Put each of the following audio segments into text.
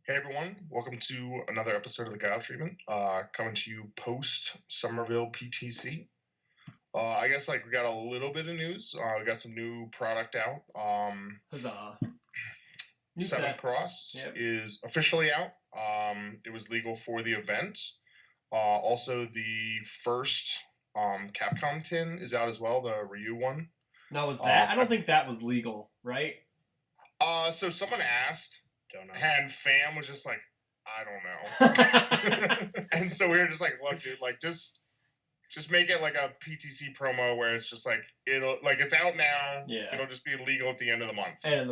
Hey everyone, welcome to another episode of the Guile Treatment. Coming to you post Summerville PTC. I guess we got a little bit of news. We got some new product out. Huzzah! New Seventh set. Cross Yep. is officially out. It was legal for the event. Also, the first Capcom tin is out as well, the Ryu one. Now was that? I don't think that was legal, right? So someone asked. Don't know. And fam was just like, I don't know. And so we were just like, look, dude, just make it like a PTC promo where it's just like it's out now. Yeah. It'll just be legal at the end of the month. Yeah.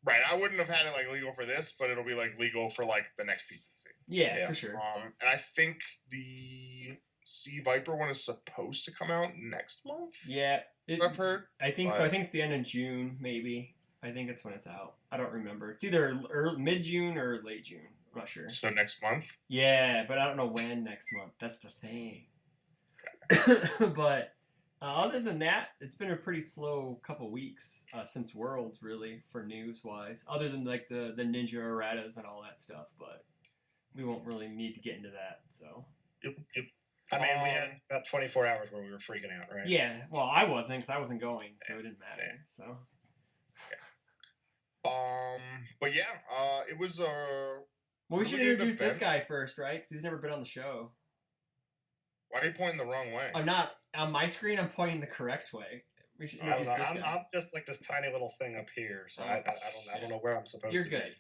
Right. I wouldn't have had it legal for this, but it'll be legal for the next PTC. Yeah, for sure. And I think the Sea Viper one is supposed to come out next month. Yeah. I've heard. I think so. I think it's the end of June, maybe. I think it's when it's out. I don't remember. It's either mid-June or late June. I'm not sure. So next month? Yeah, but I don't know when next month. That's the thing. But other than that, it's been a pretty slow couple weeks since Worlds, really, for news-wise. Other than the Ninja erratas and all that stuff, but we won't really need to get into that. So. Yep. I mean, we had about 24 hours where we were freaking out, right? Yeah. Well, I wasn't because I wasn't going, so it didn't matter. Yeah. So. But yeah, it was Well, we should introduce this guy first, right? Because he's never been on the show. Why are you pointing the wrong way? I'm not on my screen. I'm pointing the correct way. We should introduce this guy. I'm just this tiny little thing up here, so I don't know where I'm supposed You're to good.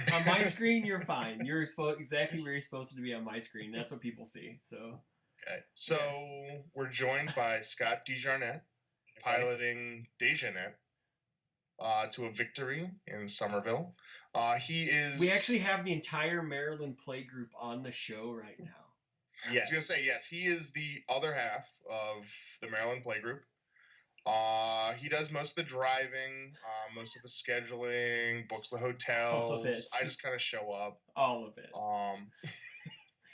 be. On my screen, you're fine. You're exactly where you're supposed to be on my screen. That's what people see. So. Okay. So we're joined by Scott DeJarnette, piloting Dejanet. To a victory in Summerville. He is... We actually have the entire Maryland playgroup on the show right now. Yeah. I was going to say, yes, he is the other half of the Maryland playgroup. He does most of the driving, most of the scheduling, books the hotels. All of it. I just kind of show up. All of it.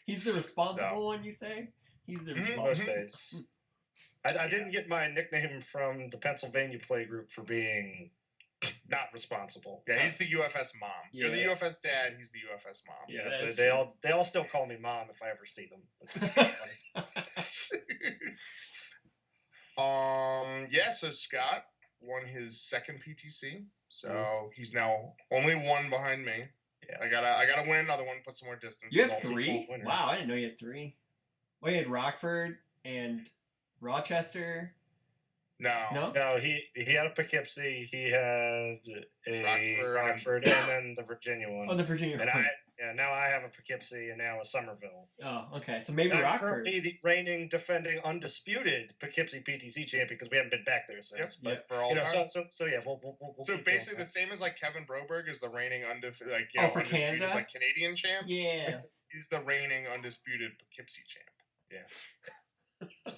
He's the responsible one, you say? He's the responsible. Most days. I didn't get my nickname from the Pennsylvania playgroup for being... not responsible. Yeah, he's the UFS mom. Yeah. You're the UFS dad. He's the UFS mom. Yeah, so they all still call me mom if I ever see them. Yeah. So Scott won his second PTC. So he's now only one behind me. Yeah. I gotta win another one. Put some more distance. You have 3? Wow, I didn't know you had 3. Well, you had Rockford and Rochester. No, he had a Poughkeepsie, he had a Rockford, and then the Virginia one. Oh, the Virginia one. And now I have a Poughkeepsie and now a Summerville. Oh, okay. So maybe Rockford. Currently the reigning, defending, undisputed Poughkeepsie PTC champion because we haven't been back there since. Yep, but for all time. So yeah, we'll so basically the same as Kevin Broberg is the reigning undisputed for Canada? Canadian champ. Yeah. He's the reigning undisputed Poughkeepsie champ. Yeah.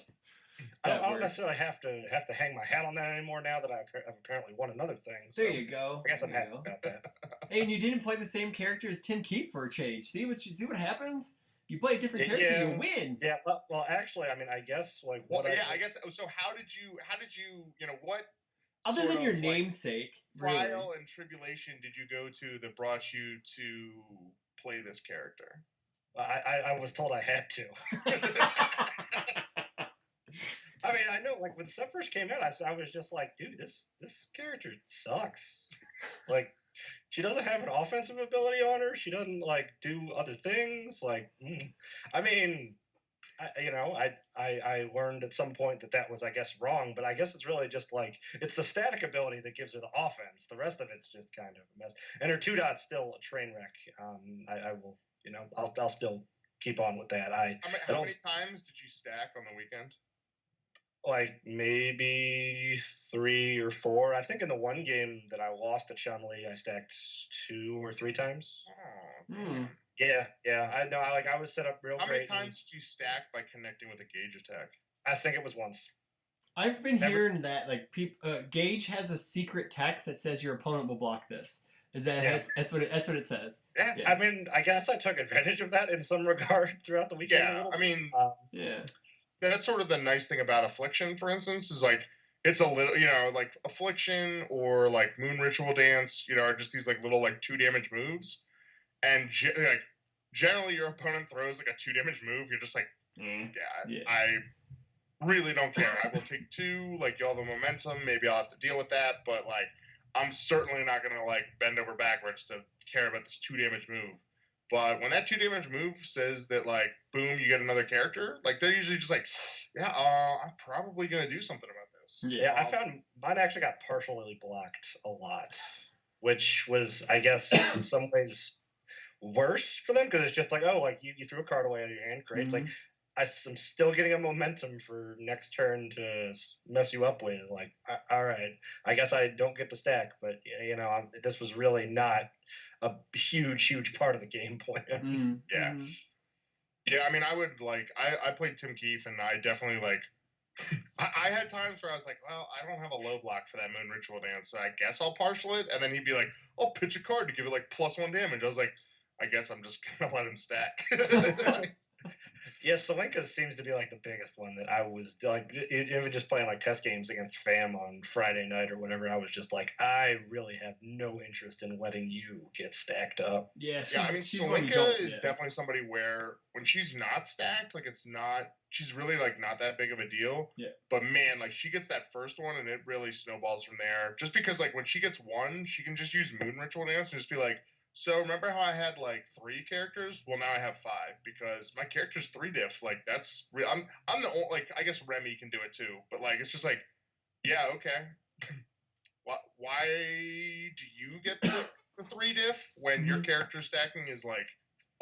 I don't necessarily have to hang my hat on that anymore now that I've apparently won another thing. So there you go. I guess I'm happy about that. Hey, and you didn't play the same character as Tim Keefe for a change. See what happens? You play a different character, you win. Yeah. Well, actually, I mean, I guess I guess. So how did you what? Other than your namesake, trial and tribulation did you go to that brought you to play this character? I was told I had to. I mean, I know, when stuff first came out, I was just like, dude, this character sucks. She doesn't have an offensive ability on her. She doesn't, do other things. I mean, I learned at some point that was, I guess, wrong, but I guess it's really just, it's the static ability that gives her the offense. The rest of it's just kind of a mess. And her 2-dot's still a train wreck. I will, I'll still keep on with that. How many times did you stack on the weekend? Maybe 3 or 4. I think in the one game that I lost to Chun-Li, I stacked 2 or 3 times. Oh, yeah. I know. I was set up real great. How many times did you stack by connecting with a Gage attack? I think it was once. I've been hearing that Gage has a secret text that says your opponent will block this. Is that that's what it says? Yeah. I mean, I guess I took advantage of that in some regard throughout the weekend. Yeah. I mean, yeah. That's sort of the nice thing about Affliction, for instance, is it's a little, like Affliction or like Moon Ritual Dance, are just these like little like 2 damage moves, and like generally your opponent throws like a 2 damage move, you're just like, Yeah. I really don't care. I will take 2. Like you'll have the momentum. Maybe I'll have to deal with that, but like I'm certainly not gonna like bend over backwards to care about this 2 damage move. But when that 2 damage move says that like boom, you get another character, like they're usually just like, yeah, I'm probably gonna do something about this. Yeah, I found mine actually got partially blocked a lot, which was, I guess, in some ways worse for them because it's just like, oh, like you threw a card away out of your hand, great. It's like I'm still getting a momentum for next turn to mess you up with. Like, all right, I guess I don't get to stack, but this was really not a huge part of the game plan. Yeah. Yeah, I mean, I would like, I played Tim Keefe, and I definitely like, I had times where I was like, well, I don't have a low block for that Moon Ritual Dance, so I guess I'll partial it. And then he'd be like, I'll pitch a card to give it like +1 damage. I was like, I guess I'm just gonna let him stack. Yeah, Selenka seems to be like the biggest one that I was like, even just playing like test games against Fam on Friday night or whatever. I was just like, I really have no interest in letting you get stacked up. Yeah, I mean, Selenka is definitely somebody where when she's not stacked, like she's really like not that big of a deal. Yeah. But man, like she gets that first one and it really snowballs from there. Just because like when she gets one, she can just use Moon Ritual Dance and just be like, so remember how I had like 3 characters? Well, now I have 5 because my character's 3 diff. Like that's I'm the only, like I guess Remy can do it too, but like it's just like, yeah, okay. Why do you get the 3 diff when your character stacking is like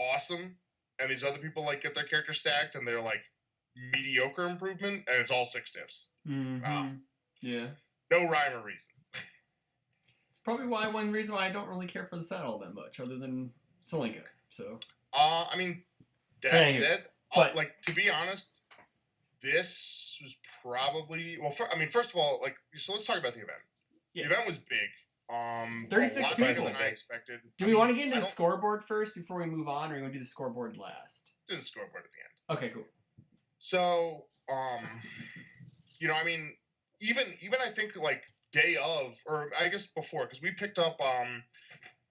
awesome, and these other people like get their character stacked and they're like mediocre improvement, and it's all 6 diffs. Yeah. No rhyme or reason. Probably one reason why I don't really care for the set all that much, other than Selenka. So, I mean, that said, like to be honest, this was probably first of all, like, so let's talk about the event. Yeah. The event was big. 36 people than I expected. Do we want to get into the scoreboard first before we move on, or are you going to do the scoreboard last? Do the scoreboard at the end. Okay, cool. So, I mean, even I think like day of, or I guess before, because we picked up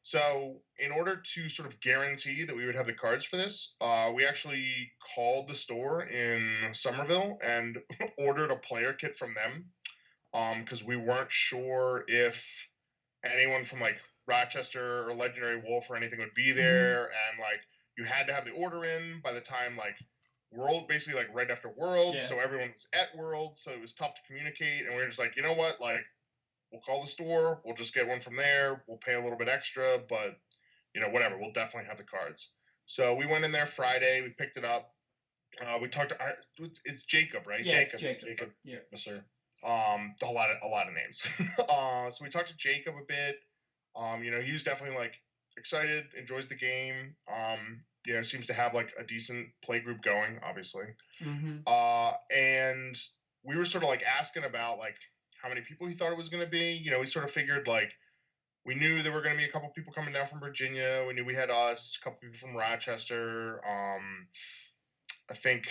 so in order to sort of guarantee that we would have the cards for this, we actually called the store in Summerville and ordered a player kit from them, because we weren't sure if anyone from like Rochester or Legendary Wolf or anything would be there, and like you had to have the order in by the time like World, basically like right after World, so everyone was at World, so it was tough to communicate, and we were just like, you know what, like, we'll call the store, we'll just get one from there, we'll pay a little bit extra, but, whatever, we'll definitely have the cards. So we went in there Friday, we picked it up, we talked to, it's Jacob, right? Yeah, Jacob. Yeah. Yes, sir. A lot of names. So we talked to Jacob a bit, he was definitely, like, excited, enjoys the game, seems to have, like, a decent play group going, obviously. And we were sort of, like, asking about, like, how many people he thought it was going to be. We sort of figured, like, we knew there were going to be a couple people coming down from Virginia. We knew we had us, a couple people from Rochester. I think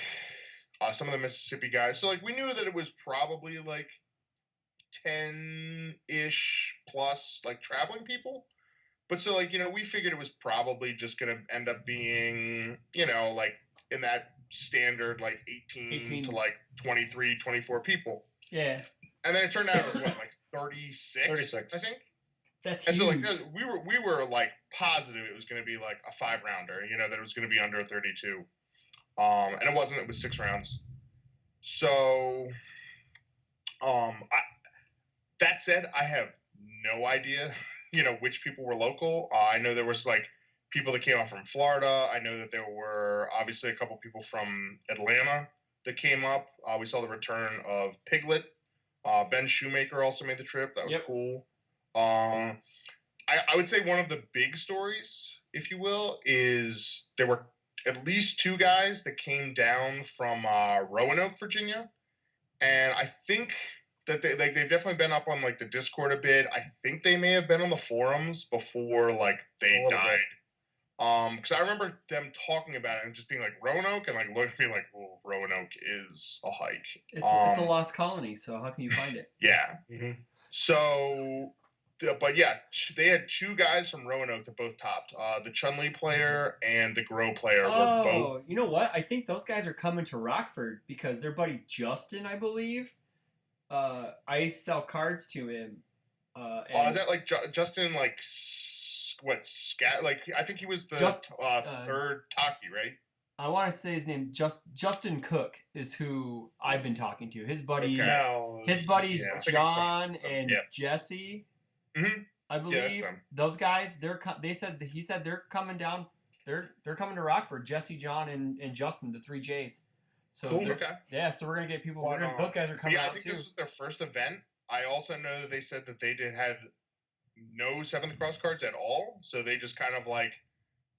some of the Mississippi guys. So, like, we knew that it was probably, like, 10-ish plus, like, traveling people. But so, like, we figured it was probably just going to end up being, like, in that standard, like, 18 to, like, 23, 24 people. Yeah. And then it turned out it was what, like 36, I think. That's and huge. So like we were like positive it was going to be like a 5-rounder, that it was going to be under 32. And it wasn't. It was 6 rounds. So, that said, I have no idea, which people were local. I know there was like people that came out from Florida. I know that there were obviously a couple people from Atlanta that came up. We saw the return of Piglet. Ben Shoemaker also made the trip. That was cool. I would say one of the big stories, if you will, is there were at least 2 guys that came down from Roanoke, Virginia. And I think that they've definitely been up on like the Discord a bit. I think they may have been on the forums before like they died. Because I remember them talking about it and just being like Roanoke, and like looking at me like, well, Roanoke is a hike. It's a lost colony, so how can you find it? Yeah. Mm-hmm. So, but yeah, they had two guys from Roanoke that both topped. The Chun-Li player and the Grow player were both. Oh, you know what? I think those guys are coming to Rockford because their buddy Justin, I believe. I sell cards to him. Is that like Justin? Like what? Scat? Like I think he was the third Taki, right? I want to say his name. Justin Cook is who I've been talking to. His buddies, Yeah, John and Jesse. Mm-hmm. I believe those guys. He said they're coming down. They're coming to Rockford. Jesse, John, and Justin, the 3 J's. So cool. Okay. Yeah, so we're gonna get people. Those guys are coming out too. I think this was their first event. I also know that they said that they had no 7th Cross cards at all, so they just kind of like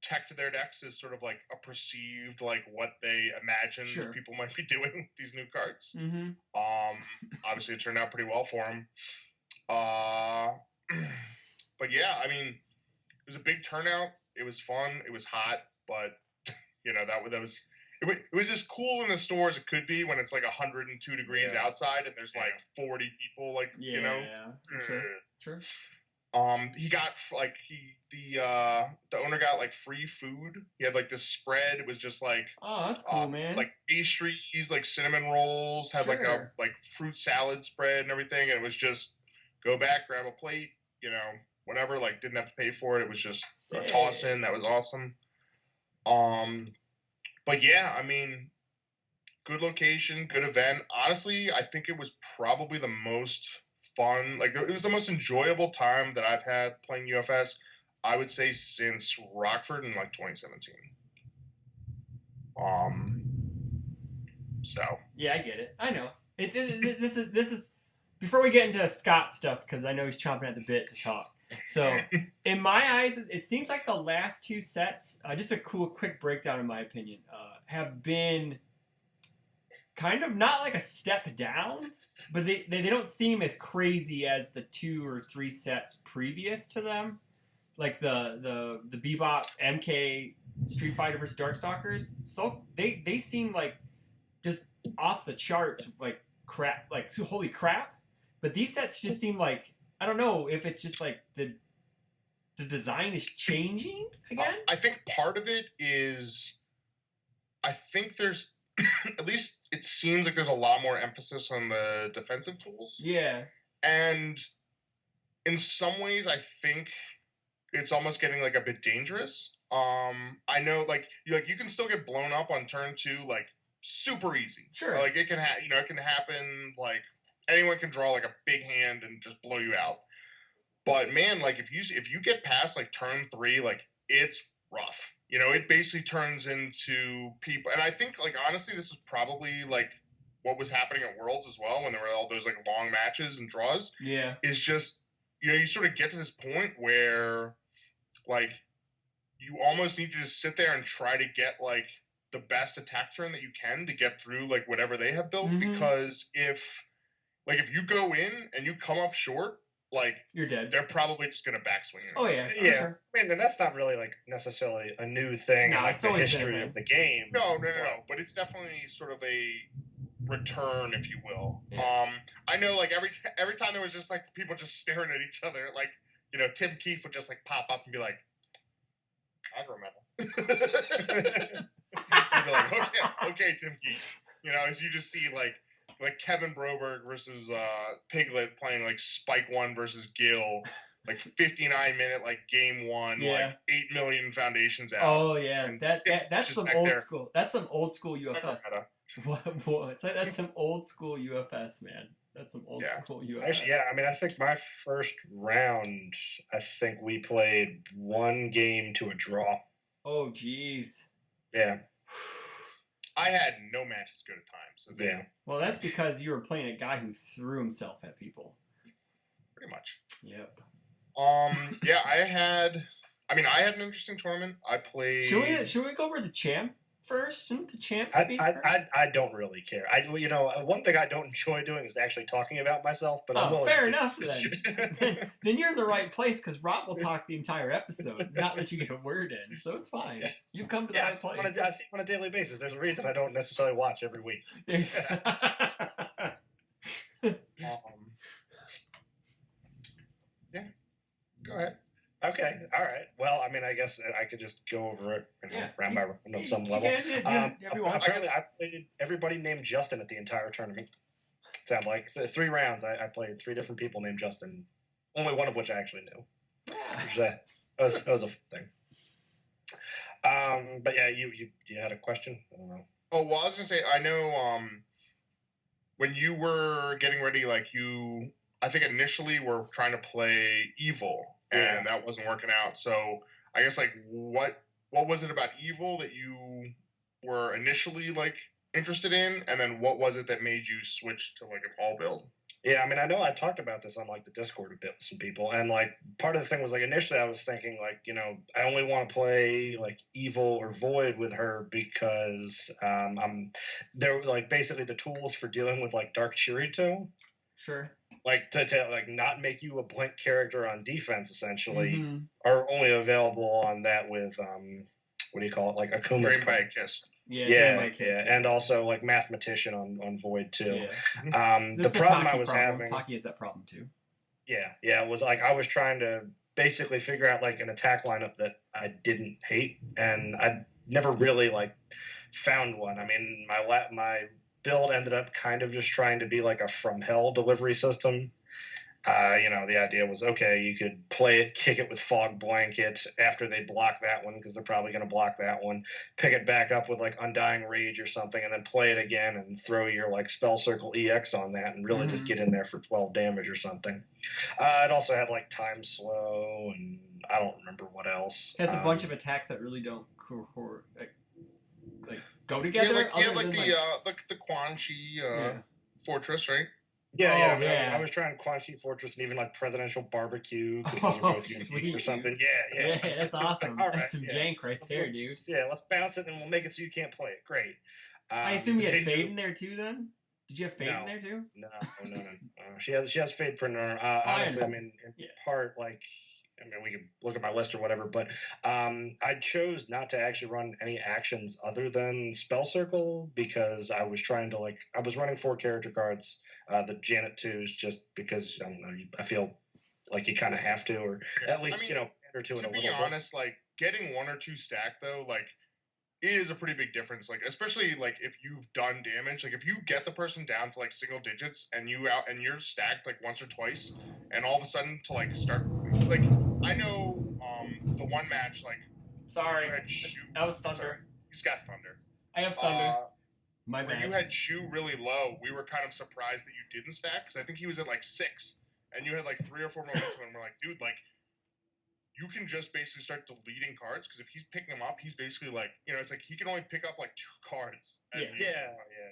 teched their decks as sort of like a perceived like what they imagined people might be doing with these new cards. Mm-hmm. Obviously it turned out pretty well for them. But yeah, I mean, it was a big turnout. It was fun. It was hot, but you know that was. It was as cool in the store as it could be when it's like 102 degrees outside and there's like 40 people, like you know. Yeah, sure. He got like the owner got like free food. He had like this spread. It was just like that's cool, man. Like pastries, like cinnamon rolls, had like a fruit salad spread and everything. And it was just go back, grab a plate, you know, whatever. Like didn't have to pay for it. It was just a toss in. That was awesome. But yeah, I mean, good location, good event. Honestly, I think it was probably the most fun. Like it was the most enjoyable time that I've had playing UFS, I would say, since Rockford in like 2017. So yeah, I get it. I know this is before we get into Scott stuff because I know he's chomping at the bit to talk. So in my eyes, it seems like the last 2 sets, just a quick breakdown in my opinion, have been kind of not like a step down, but they don't seem as crazy as the 2 or 3 sets previous to them, like the Bebop MK Street Fighter vs Darkstalkers. So they seem like just off the charts, like crap, like holy crap. But these sets just seem like, I don't know if it's just like the design is changing again. I think part of it is, I think there's at least it seems like there's a lot more emphasis on the defensive tools. Yeah. And in some ways, I think it's almost getting like a bit dangerous. I know like you can still get blown up on turn 2 like super easy. Sure. Like it can it can happen. Like anyone can draw like a big hand and just blow you out. But man, like if you get past like turn 3, like it's rough. You know, it basically turns into people, and I think like honestly, this is probably like what was happening at Worlds as well when there were all those like long matches and draws. Yeah, is just you sort of get to this point where like you almost need to just sit there and try to get like the best attack turn that you can to get through like whatever they have built, because if you go in and you come up short, like you're dead. They're probably just gonna backswing you. Oh yeah. Sure. I mean, and that's not really like necessarily a new thing in like the history of the game. No. But it's definitely sort of a return, if you will. Yeah. I know like every time there was just like people just staring at each other, like Tim Keefe would just like pop up and be like, I remember. You'd be like, okay, Tim Keefe. As you just see like Kevin Broberg versus Piglet playing like Spike 1 versus Guile, like 59-minute like game 1, like 8 million foundations out. Oh yeah, that's some old school. That's some old school UFS. What? That's some old school UFS, man. That's some old school UFS. Actually, yeah. I mean, I think my first round, I think we played 1 game to a draw. Oh jeez. Yeah. I had no matches go to time. So yeah. Well, that's because you were playing a guy who threw himself at people. Pretty much. Yep. Yeah, I had an interesting tournament. I played. Should we go over the champ first? Shouldn't the champ I, speak I, first? I don't really care. One thing I don't enjoy doing is actually talking about myself. But I'm Oh, willing fair to enough then. Then you're in the right place because Rob will talk the entire episode, not let you get a word in, so it's fine. You've come to the Yeah, right place. I see him on a daily basis. There's a reason I don't necessarily watch every week. Yeah, go ahead. Okay, all right. Well, I mean, I guess I could just go over it round by round on some level. Apparently, I played everybody named Justin at the entire tournament. Sound like the 3 rounds. I played 3 different people named Justin, only one of which I actually knew. That was a fun thing. But yeah, you had a question? I don't know. Oh well, I was gonna say I know. When you were getting ready, like I think initially were trying to play Evil, and that wasn't working out. So I guess like what was it about Evil that you were initially like interested in, and then what was it that made you switch to like an all build? Yeah, I mean, I know I talked about this on like the Discord a bit with some people, and like part of the thing was like initially I was thinking like I only want to play like Evil or Void with her because they're like basically the tools for dealing with like Dark Shirito. Sure. Like to like not make you a blank character on defense essentially are only available on that with what do you call it, like Akuma's Dream by a Kiss. Yeah, and also like Mathematician on Void too. Yeah. The problem I was having. Taki has that problem too. Yeah, it was like I was trying to basically figure out like an attack lineup that I didn't hate, and I never really like found one. I mean, my build ended up kind of just trying to be like a From Hell delivery system. The idea was, okay, you could play it, kick it with Fog Blanket after they block that one, because they're probably going to block that one, pick it back up with like Undying Rage or something, and then play it again and throw your like Spell Circle EX on that and really just get in there for 12 damage or something. It also had like Time Slow, and I don't remember what else. It has a bunch of attacks that really don't like go together. Yeah, like the Quan Chi Fortress, right? Yeah. I was trying Quan Chi Fortress and even like Presidential Barbecue because those are both unique or something. Yeah. That's awesome. Like, that's some jank right there, dude. Yeah, let's bounce it and we'll make it so you can't play it. Great. I assume you had Fade in there too. Then did you have Fade in there too? No. She has Fade printed on her. Honestly, I mean, in part, like, I mean, we can look at my list or whatever, but I chose not to actually run any actions other than Spell Circle because I was trying to I was running 4 character cards, the Janet 2s, just because, I don't know, I feel like you kind of have to, or at least, pander to it a little bit. To be honest, like, getting 1 or 2 stacked, though, like, it is a pretty big difference. Like, especially, like, if you've done damage, like, if you get the person down to, like, single digits and you're stacked, like, once or twice, and all of a sudden to, like, start, like, I know the one match, like, sorry, that was Thunder. Sorry. He's got Thunder. I have Thunder. My bad. When you had Shu really low, we were kind of surprised that you didn't stack, because I think he was at like 6, and you had like 3 or 4 momentum, and we're like, dude, like, you can just basically start deleting cards, because if he's picking them up, he's basically like, it's like he can only pick up like 2 cards. Yeah.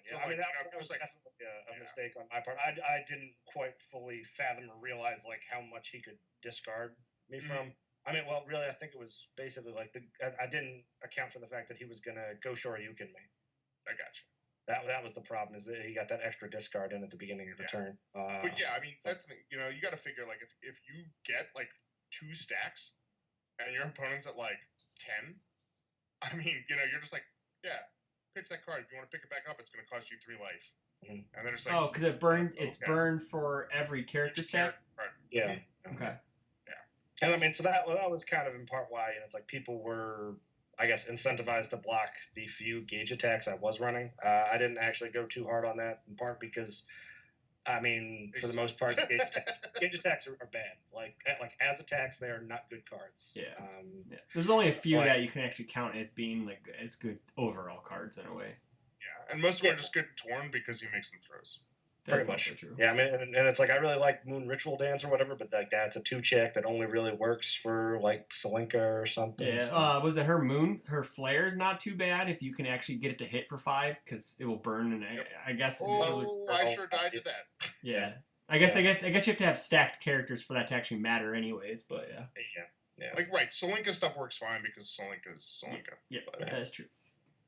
So, I mean, that was like definitely a mistake on my part. I didn't quite fully fathom or realize like how much he could discard me from. I mean, well, really, I think it was basically like I didn't account for the fact that he was gonna go Shoryuken me. I got you. That was the problem, is that he got that extra discard in at the beginning of the turn. But yeah, I mean, that's the thing. You got to figure, like, if you get like 2 stacks and your opponent's at like 10, I mean, you're just like, yeah, pitch that card. If you want to pick it back up, it's going to cost you 3 life. And then it's like, because it burned. It's burned for every character stack. Right. Yeah. Okay. And I mean, so that was kind of in part why it's like people were, I guess, incentivized to block the few gauge attacks I was running. I didn't actually go too hard on that, in part because, I mean, for the most part, gauge attacks are bad. Like as attacks, they are not good cards. Yeah. There's only a few that you can actually count as being like as good overall cards in a way. Yeah, and most of them are just good torn because he makes them throws. Pretty much. True. Yeah, I mean, and it's like I really like Moon Ritual Dance or whatever, but like that's a 2-check that only really works for like Selinka or something. Yeah, so. Was it her flare is not too bad if you can actually get it to hit for 5 because it will burn, and I guess. I sure died to that. Yeah, I guess you have to have stacked characters for that to actually matter, anyways. But yeah. Like Selinka stuff works fine because Selinka is Selinka. Yeah, that is true.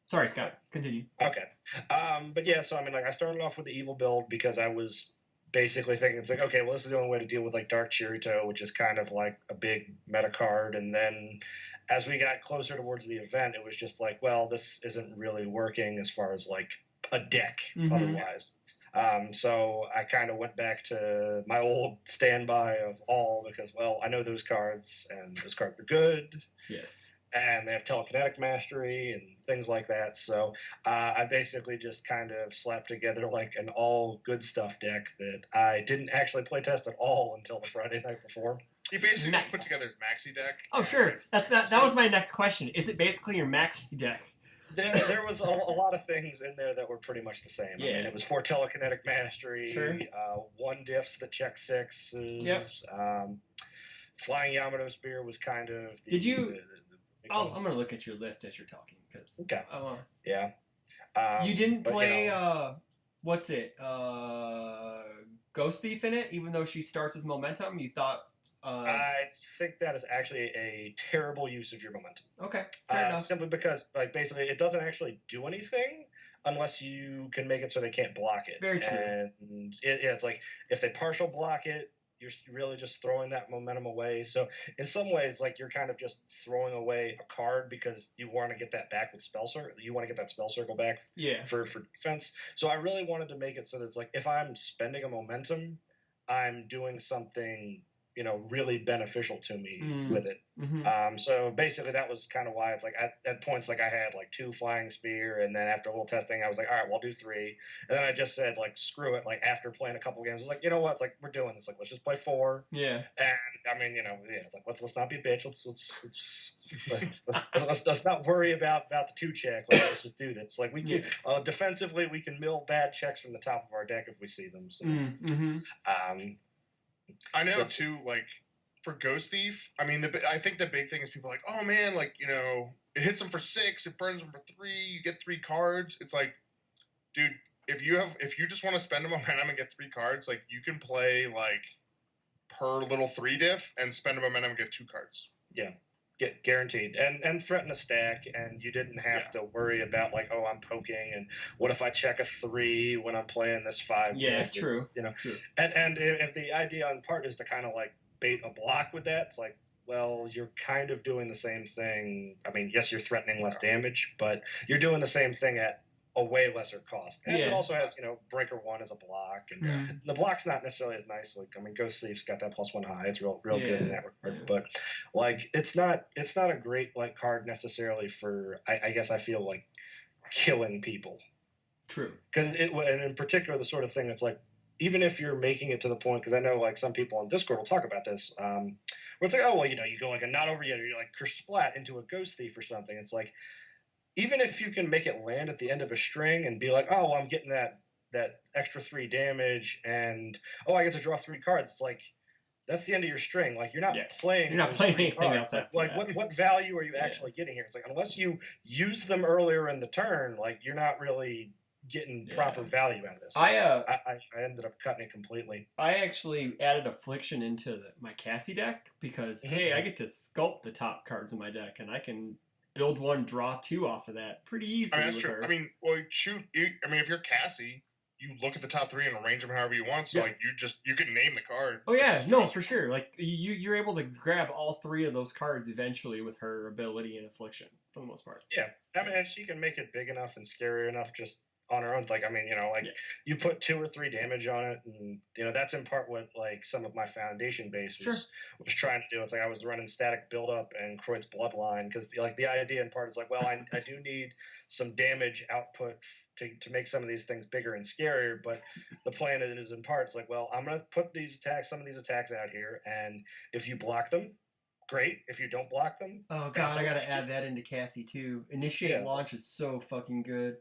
Sorry, Scott. Continue. Okay. But yeah, so I mean, like, I started off with the evil build because I was basically thinking it's like, okay, well, this is the only way to deal with like Dark Chirito, which is kind of like a big meta card. And then as we got closer towards the event, it was just like, well, this isn't really working as far as like a deck otherwise. So I kind of went back to my old standby of all because, well, I know those cards and those cards are good. Yes. And they have telekinetic mastery and things like that. So I basically just kind of slapped together like an all good stuff deck that I didn't actually play test at all until the Friday night before. He basically Nice. just put together his maxi deck. Oh, sure. That was my next question. Is it basically your maxi deck? There was a lot of things in there that were pretty much the same. Yeah. I mean, it was 4 telekinetic mastery, Sure. 1 diffs that check 6s. Yep. Flying Yamato Spear was kind of. Did you? I'm gonna look at your list as you're talking because. Okay. I want. Yeah. You didn't but, play. you know, What's it? Ghost Thief in it, even though she starts with momentum. You thought. I think that is actually a terrible use of your momentum. Okay. Fair enough. Simply because, like, basically, it doesn't actually do anything unless you can make it so they can't block it. Very true. And it's like if they partial block it, you're really just throwing that momentum away. So in some ways, like, you're kind of just throwing away a card because you want to get that back with spell circle. You want to get that spell circle back. Yeah. For defense. So I really wanted to make it so that it's like if I'm spending a momentum, I'm doing something, you know, really beneficial to me with it. So basically that was kind of why it's like at points like I had like 2 flying spear, and then after a little testing I was like, all right, well, I'll do 3, and then I just said like screw it. Like after playing a couple games, I was like, you know what, it's like we're doing this, like let's just play 4. Yeah. And I mean, you know, yeah, it's like let's not be a bitch. Let's not worry about the 2 check. Like, let's just do this. Like we can defensively we can mill bad checks from the top of our deck if we see them. So. I know too, like for Ghost Thief, I mean, I think the big thing is people are like, oh man, like, you know, it hits them for 6, it burns them for 3, you get 3 cards. It's like, dude, if you just want to spend a momentum and get 3 cards, like you can play like per little 3 diff and spend a momentum and get 2 cards. Yeah. Get guaranteed and threaten a stack, and you didn't have to worry about like, oh, I'm poking, and what if I check a 3 when I'm playing this 5? Yeah, diff? true. You know, True. And if the idea on part is to kind of like bait a block with that, it's like, well, you're kind of doing the same thing. I mean, yes, you're threatening less damage, but you're doing the same thing at a way lesser cost. And it also has, you know, Breaker 1 as a block, and the block's not necessarily as nice. Like, I mean, Ghost Thief's got that +1 high. It's real good in that regard. But like, it's not a great like card necessarily for. I guess I feel like killing people. True. Because and in particular, the sort of thing that's like, even if you're making it to the point, because I know like some people on Discord will talk about this. Where it's like, oh well, you know, you go like a not over yet, or you're like splat into a Ghost Thief or something. It's like, even if you can make it land at the end of a string and be like, oh, well, I'm getting that extra 3 damage, and oh, I get to draw 3 cards. It's like, that's the end of your string. Like, you're not playing. You're not playing anything cards. else. Like what value are you actually getting here? It's like, unless you use them earlier in the turn, like you're not really getting proper value out of this. I ended up cutting it completely. I actually added Affliction into my Cassie deck because hey, I get to sculpt the top cards in my deck, and I can build 1, draw 2 off of that pretty easy. I mean, that's true. I mean, well, shoot. I mean, if you're Cassie, you look at the top 3 and arrange them however you want. So like, you can name the card. Oh yeah, no, for sure. Like you're able to grab all 3 of those cards eventually with her ability and Affliction for the most part. Yeah, I mean, she can make it big enough and scary enough just on her own. Like, I mean, you know, like you put 2 or 3 damage on it, and you know that's in part what like some of my foundation base was trying to do. It's like I was running static buildup and Croyd's Bloodline because like the idea in part is like, well, I do need some damage output to make some of these things bigger and scarier. But the plan is in part, it's like, well, I'm gonna put some of these attacks out here, and if you block them, great. If you don't block them, oh god, I gotta add that into Cassie too. Initiate launch is so fucking good.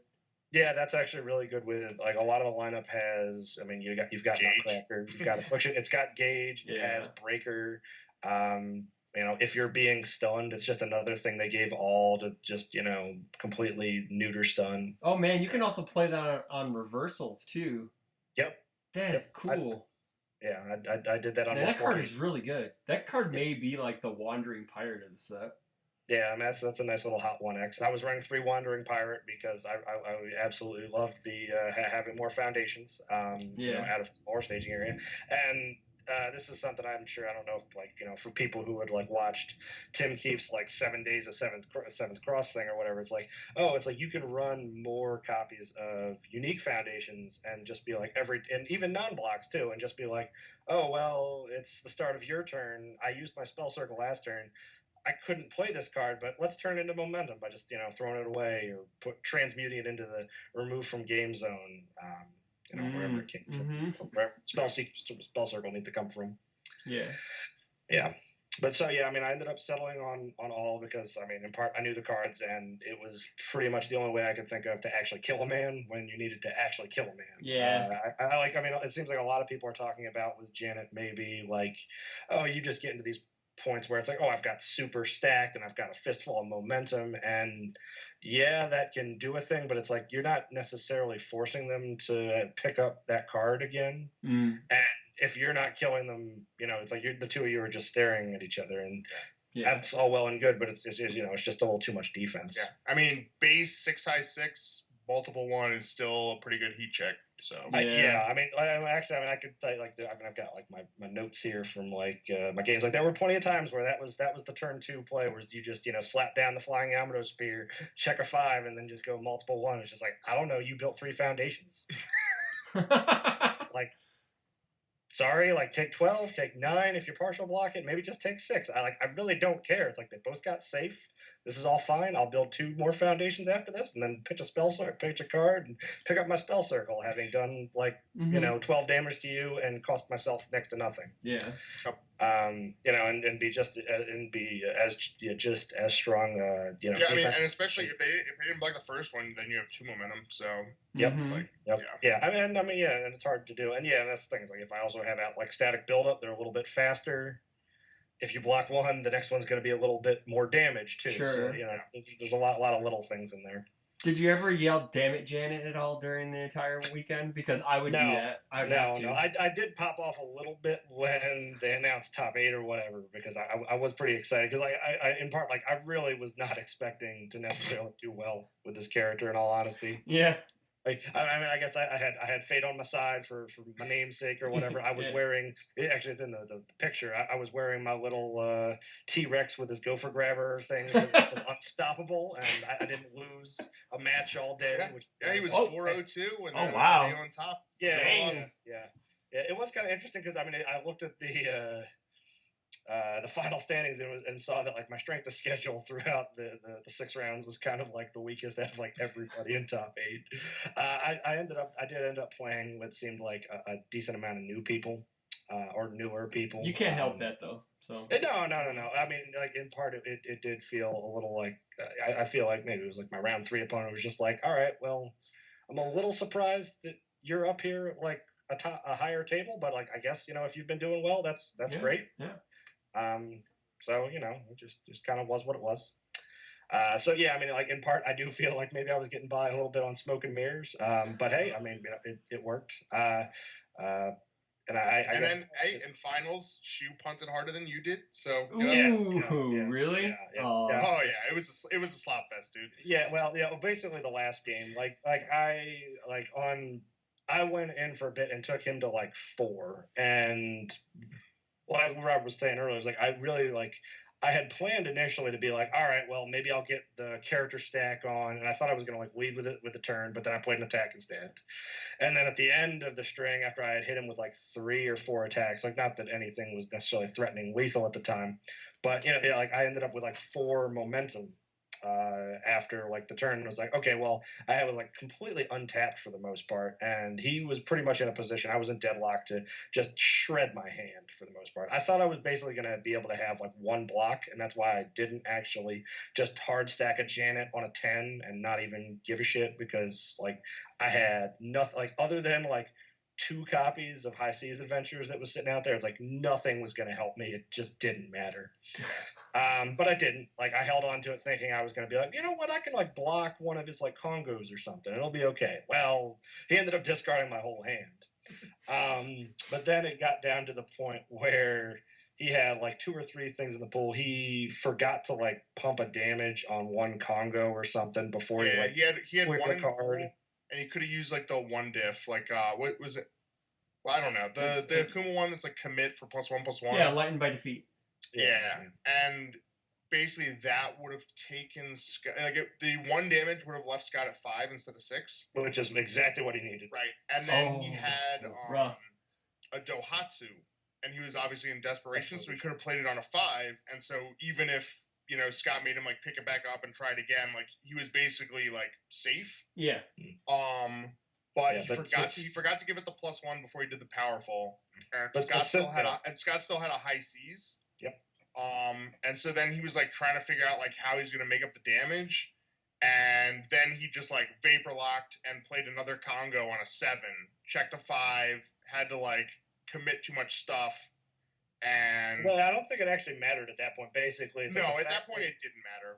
Yeah, that's actually really good with like a lot of the lineup has. I mean, you've got Nutcracker, you've got Affliction, it's got Gauge, it has Breaker. You know, if you're being stunned, it's just another thing they gave all to just, you know, completely neuter stun. Oh man, you can also play that on reversals too. Yep, that's cool. I did that on. Man, that card is really good. That card may be like the Wandering Pirate of the set. Yeah, I mean, that's a nice little hot 1X. I was running 3 Wandering Pirate because I absolutely loved the having more foundations, Yeah. out of more staging area. And this is something I'm sure, I don't know if like, for people who had like watched Tim Keefe's like 7 days of seventh cross thing or whatever, it's like, oh, it's like you can run more copies of unique foundations and just be like and even non-blocks too, and just be like, oh, well, it's the start of your turn. I used my spell circle last turn. I couldn't play this card, but let's turn it into momentum by just throwing it away or transmuting it into the remove from game zone. Wherever it came from, wherever spell circle needs to come from. Yeah. Yeah. But so yeah, I mean, I ended up settling on all because I mean, in part, I knew the cards, and it was pretty much the only way I could think of to actually kill a man when you needed to actually kill a man. Yeah. I mean, it seems like a lot of people are talking about with Janet maybe like, oh, you just get into these points where it's like, oh, I've got super stacked and I've got a fistful of momentum, and yeah, that can do a thing, but it's like you're not necessarily forcing them to pick up that card again. And if you're not killing them, it's like the two of you are just staring at each other, and that's all well and good, but it's just a little too much defense. Yeah, I mean, base 6/6 multiple 1 is still a pretty good heat check. So I mean, I could tell you, I've got like my notes here from like my games. Like there were plenty of times where that was the turn 2 play where you just slap down the flying Yamato spear, check a 5, and then just go multiple 1. It's just like, I don't know, you built 3 foundations. Like, sorry, like take 12, take 9 if you're partial block it, maybe just take 6. I really don't care. It's like they both got safe. This is all fine. I'll build 2 more foundations after this, and then pitch a card, and pick up my spell circle, having done 12 damage to you and cost myself next to nothing. Yeah. And be just as strong. Yeah, I mean, and especially if they didn't block the first one, then you have 2 momentum. So yeah. I mean, and it's hard to do. And that's the thing. Is like if I also have out like static buildup, they're a little bit faster. If you block one, the next one's going to be a little bit more damage too. Sure. So there's a lot of little things in there. Did you ever yell "damn it, Janet" at all during the entire weekend? Because I would do that. I would have to. No. I did pop off a little bit when they announced top 8 or whatever, because I was pretty excited, because I in part I really was not expecting to necessarily do well with this character, in all honesty. Yeah. Like, I mean, I guess I had fate on my side for my namesake or whatever. I was wearing, actually it's in the picture, I was wearing my little T-Rex with his gopher grabber thing that says unstoppable, and I didn't lose a match all day. He was 402 and wow. on top. Yeah, it was kind of interesting, because I mean, I looked at the final standings and saw that like my strength of schedule throughout the 6 rounds was kind of like the weakest out of like everybody in top 8. I did end up playing what seemed like a decent amount of new people, or newer people. You can't help that though. So no. I mean, like in part it did feel a little like I feel like maybe it was like my round 3 opponent was just like, all right, well, I'm a little surprised that you're up here like a higher table, but like I guess if you've been doing well, that's great. Yeah. So it just kind of was what it was. So yeah, I mean, like in part, I do feel like maybe I was getting by a little bit on smoke and mirrors. But hey, I mean, it worked. And I guess, in finals, Shu punted harder than you did. So really? Yeah. Oh yeah, it was a slop fest, dude. Yeah, well, basically the last game, I went in for a bit and took him to like 4, and like Rob was saying earlier, it was like I had planned initially to be like, all right, well, maybe I'll get the character stack on, and I thought I was going to like lead with the turn, but then I played an attack instead. And then at the end of the string, after I had hit him with like 3 or 4 attacks, like not that anything was necessarily threatening lethal at the time, but like I ended up with like 4 momentum after like the turn. It was like, okay, well, I was like completely untapped for the most part, and he was pretty much in a position, I was in deadlock to just shred my hand for the most part. I thought I was basically going to be able to have like 1 block, and that's why I didn't actually just hard stack a Janet on a 10 and not even give a shit, because like I had nothing, like other than like 2 copies of High Seas Adventures that was sitting out there. It's like nothing was going to help me. It just didn't matter. But I didn't. Like I held on to it thinking I was going to be like, you know what, I can like block one of his like Congos or something. It'll be okay. Well, he ended up discarding my whole hand. But then it got down to the point where he had like 2 or 3 things in the pool. He forgot to like pump a damage on one Congo or something before he like he had quit one the in the card. pool, and he could have used like the one diff, like what was it? Well, I don't know, the Akuma one that's like commit for +1/+1. Yeah, lightened by defeat. Yeah, and basically that would have taken Scott, like the 1 damage would have left Scott at 5 instead of 6, which is exactly what he needed. right? And then he had rough. a Dohatsu, and he was obviously in desperation, so he could have played it on a 5. And so even if Scott made him like pick it back up and try it again, like he was basically like safe. Yeah. But he forgot to give it the +1 before he did the powerful, and Scott still had a high C's. Yep. And so then he was like trying to figure out like how he's gonna make up the damage, and then he just like vapor locked and played another Congo on a 7, checked a 5, had to like commit too much stuff, and well, I don't think it actually mattered at that point. Basically, it's no, like at that point it didn't matter.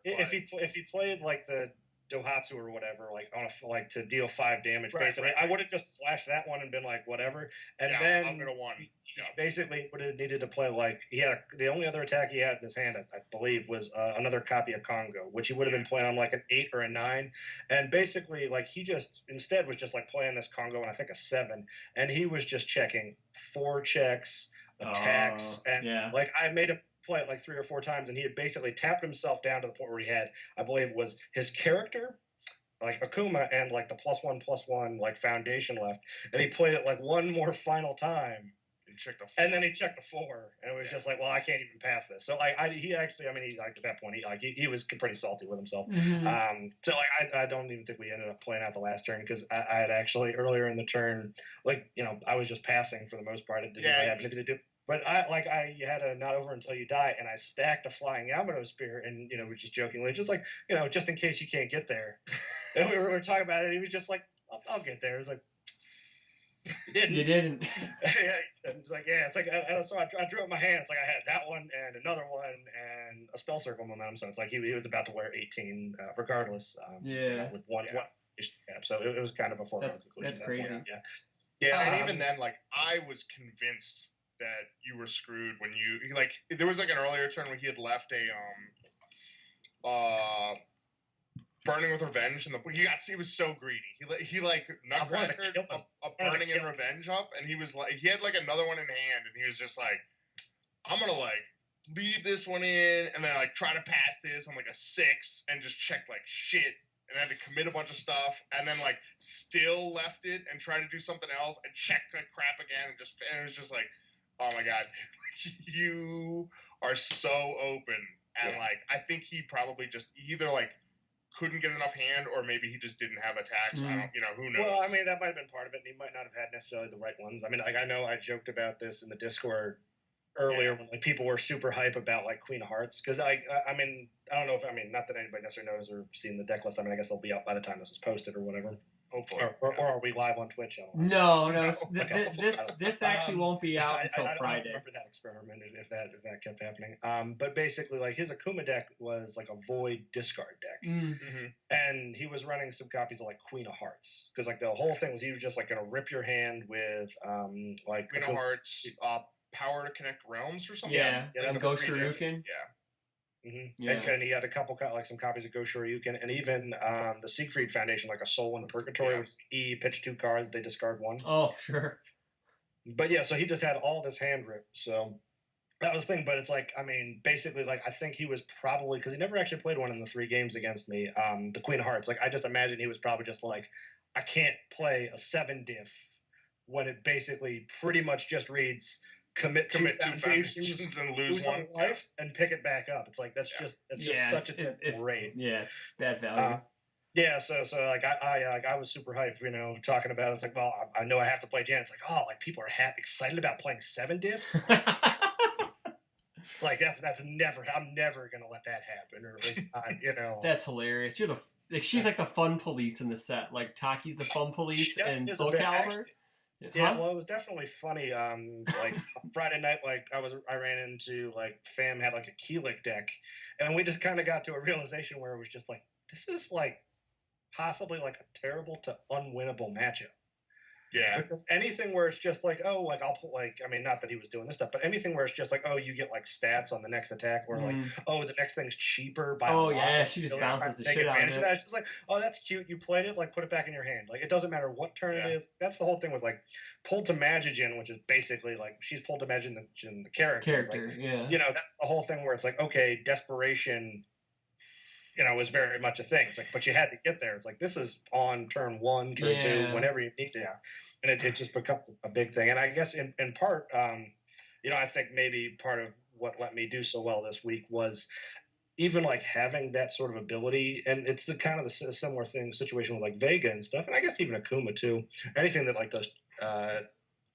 If he played like the Dohatsu or whatever, like on a, like to deal 5 damage, basically, I would have just flashed that one and been like whatever, and then I'm gonna one. Basically would have needed to play like he had the only other attack he had in his hand, I believe, was another copy of Congo, which he would have been playing on like an 8 or a 9, and basically like he just instead was just like playing this Congo on I think a 7, and he was just checking 4 checks, attacks, and like I made him play it like 3 or 4 times, and he had basically tapped himself down to the point where he had, I believe, was his character, like Akuma, and like the +1/+1 like foundation left, and he played it like one more final time. And then he checked a 4, and it was just like, well, I can't even pass this. So he actually, I mean, he like at that point, he was pretty salty with himself. Mm-hmm. So like I don't even think we ended up playing out the last turn because I had actually earlier in the turn, like I was just passing for the most part. It didn't really have anything to do. But I had a not over until you die, and I stacked a flying Yamato spear, and we're just jokingly, just like just in case you can't get there. And we were talking about it, and he was just like, I'll get there. It was like. You didn't. It's like it's like so I drew up my hand. It's like I had that one and another one and a spell circle momentum. So it's like he was about to wear 18 regardless. With one tap. So it was kind of a foregone conclusion. That's crazy. Yeah. And even then, like I was convinced that you were screwed when you like. There was like an earlier turn where he had left a Burning with Revenge, and he was so greedy. He like nutcrackered a Burning and Revenge up, and he was like, he had like another one in hand, and he was just like, I'm gonna like leave this one in, and then like try to pass this on like a 6, and just check like shit, and had to commit a bunch of stuff, and then like still left it and tried to do something else, and check like crap again, and it was just like, oh my god, you are so open, and like I think he probably just either like couldn't get enough hand, or maybe he just didn't have attacks. I don't, who knows? Well, I mean, that might have been part of it, and he might not have had necessarily the right ones. I mean, like I know I joked about this in the Discord earlier when like people were super hype about like Queen of Hearts, because I mean, I don't know if not that anybody necessarily knows or seen the deck list. I mean, I guess they'll be up by the time this is posted or whatever. Hopefully. Or are we live on Twitch? No. This actually won't be out until Friday. I remember that experiment if that kept happening. But basically, like his Akuma deck was like a void discard deck, and he was running some copies of like Queen of Hearts because like the whole thing was he was just like gonna rip your hand with like Queen of Hearts, power to connect realms or something. Yeah, and Go Shoryuken. And he had a couple like some copies of Go Shoryuken, and even the Siegfried Foundation, like a Soul in the Purgatory, which is pitch 2 cards, they discard 1. Oh, sure. But yeah, so he just had all this hand rip. So that was the thing. But it's like, I mean, basically, like I think he was probably, because he never actually played one in the 3 games against me. The Queen of Hearts, like I just imagine he was probably just like, I can't play a 7 diff when it basically pretty much just reads. Commit 2 foundations and lose 1 life and pick it back up. It's like that's just such a typical rate. Yeah, it's bad value. So like I was super hyped, talking about it. It's like, well, I know I have to play Jan. It's like, oh, like people are excited about playing 7 diffs. It's like that's never. I'm never gonna let that happen, or at least That's hilarious. You're she's like the fun police in the set. Like Taki's the fun police and Soul Calibur. Yeah, well, it was definitely funny. Like Friday night, like I ran into like Fam had like a Keelik deck, and we just kind of got to a realization where it was just like, this is like possibly like a terrible to unwinnable matchup. Yeah. Because anything where it's just like, oh, like I'll put like, I mean, not that he was doing this stuff, but anything where it's just like, oh, you get like stats on the next attack, or like, oh, the next thing's cheaper by a Oh lot. yeah, she just bounces the shit out of it. It's just like, oh, that's cute. You played it, like put it back in your hand. Like it doesn't matter what turn it is. That's the whole thing with like pull to Magigen, which is basically like she's pulled to Magigen the character. Like, yeah. You know, that's the whole thing where it's like, okay, desperation. You know, was very much a thing. It's like, but you had to get there. It's like this is on turn 1, turn 2, whenever you need to. Yeah. And it just becomes a big thing. And I guess in part, you know, I think maybe part of what let me do so well this week was even like having that sort of ability. And it's the kind of the similar situation with like Vega and stuff. And I guess even Akuma too. Anything that like does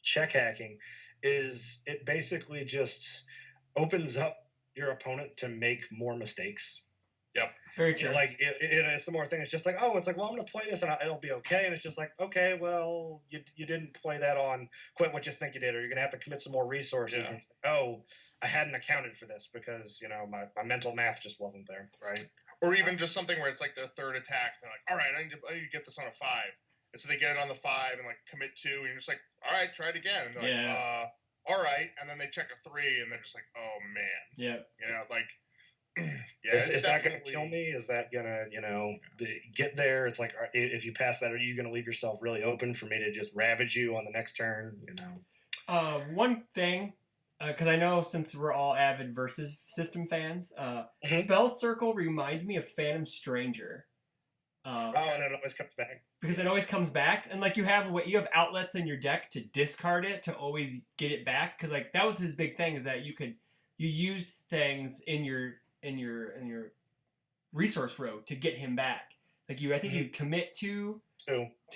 check hacking is it basically just opens up your opponent to make more mistakes. Yep. Very true. Like it's the more thing. It's just like, oh, it's like, well, I'm gonna play this and it'll be okay. And it's just like, okay, well, you didn't play that on quite what you think you did, or you're gonna have to commit some more resources. Yeah. And it's like, oh, I hadn't accounted for this because you know my mental math just wasn't there, right? Or even just something where it's like their third attack. They're like, all right, I need to get this on a 5, and so they get it on the 5 and like commit 2, and you're just like, all right, try it again. And they're like, all right, and then they check a 3, and they're just like, oh man, yeah, you know, like. Yeah, is that going to kill me? Is that going to, you know, get there? It's like, if you pass that, are you going to leave yourself really open for me to just ravage you on the next turn? You know. One thing, because I know since we're all avid versus system fans, Spell Circle reminds me of Phantom Stranger. And it always comes back. Because it always comes back, and like you have outlets in your deck to discard it to always get it back. Because like that was his big thing, is that you used things in your resource row to get him back. Like I think you commit two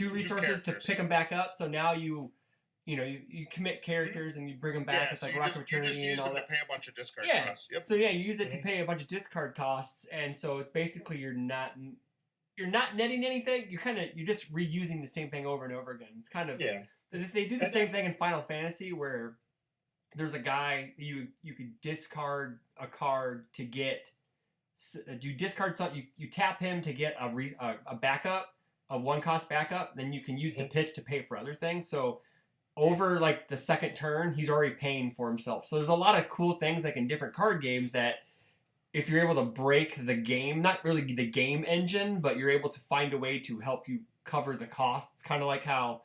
resources to pick him back up. So now you commit characters and you bring them back with like Rockford Eternity and all that. To pay a bunch of discard costs. Yep. So yeah, you use it to pay a bunch of discard costs, and so it's basically you're not netting anything. You're just reusing the same thing over and over again. It's kind of They do the same thing in Final Fantasy where there's a guy you could discard a card to get. You discard something. You tap him to get a backup, a 1-cost backup. Then you can use the pitch to pay for other things. So over like the second turn, he's already paying for himself. So there's a lot of cool things like in different card games that if you're able to break the game, not really the game engine, but you're able to find a way to help you cover the costs. Kind of like how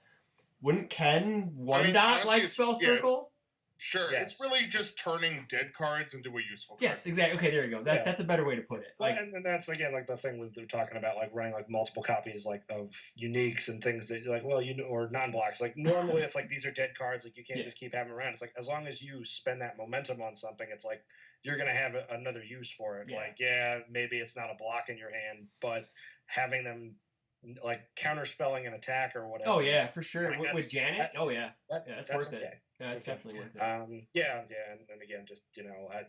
wouldn't Ken dot like Spell Circle? Sure, it's really just turning dead cards into a useful card. Yes, exactly. Okay, there you go. That's a better way to put it. Like, and that's again like the thing they're talking about, like running like multiple copies like of uniques and things that like, well, or non-blocks. Like normally it's like these are dead cards, like you can't just keep having them around. It's like as long as you spend that momentum on something, it's like you're gonna have another use for it. Like maybe it's not a block in your hand, but having them like counterspelling an attack or whatever. Oh yeah, for sure. With Janet. That's worth it. Okay. Yeah, it's definitely worth it. And again, just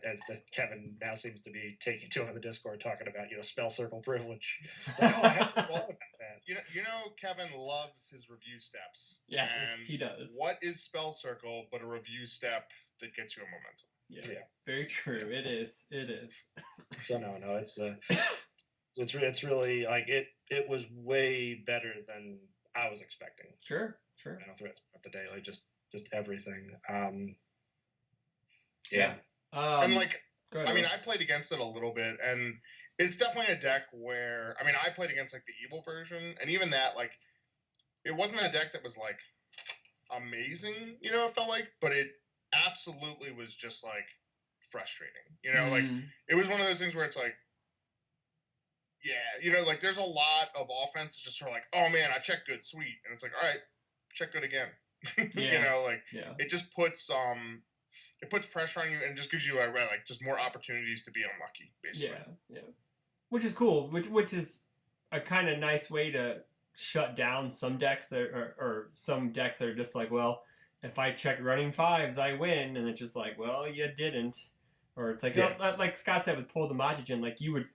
as Kevin now seems to be taking to on the Discord, talking about Spell Circle privilege. It's like, I haven't thought about that. You know, Kevin loves his review steps. Yes, he does. What is Spell Circle but a review step that gets you a momentum? Yeah, very true. It is. So no, it's really like it was way better than I was expecting. Sure. Throughout the day, like just everything. And like, I mean, I played against it a little bit, and it's definitely a deck where, I mean, I played against like the evil version, and even that, like, it wasn't a deck that was like amazing, it felt like, but it absolutely was just like frustrating, like it was one of those things where it's like, like there's a lot of offense just sort of like, oh man, I checked good, sweet, and it's like, all right, check good again. It just puts it puts pressure on you and just gives you like just more opportunities to be unlucky, basically. Which is cool. Which is a kind of nice way to shut down some decks that or some decks that are just like, well, if I check running 5s, I win, and it's just like, well, you didn't, or it's like like Scott said with Pull the Magigen, like you would.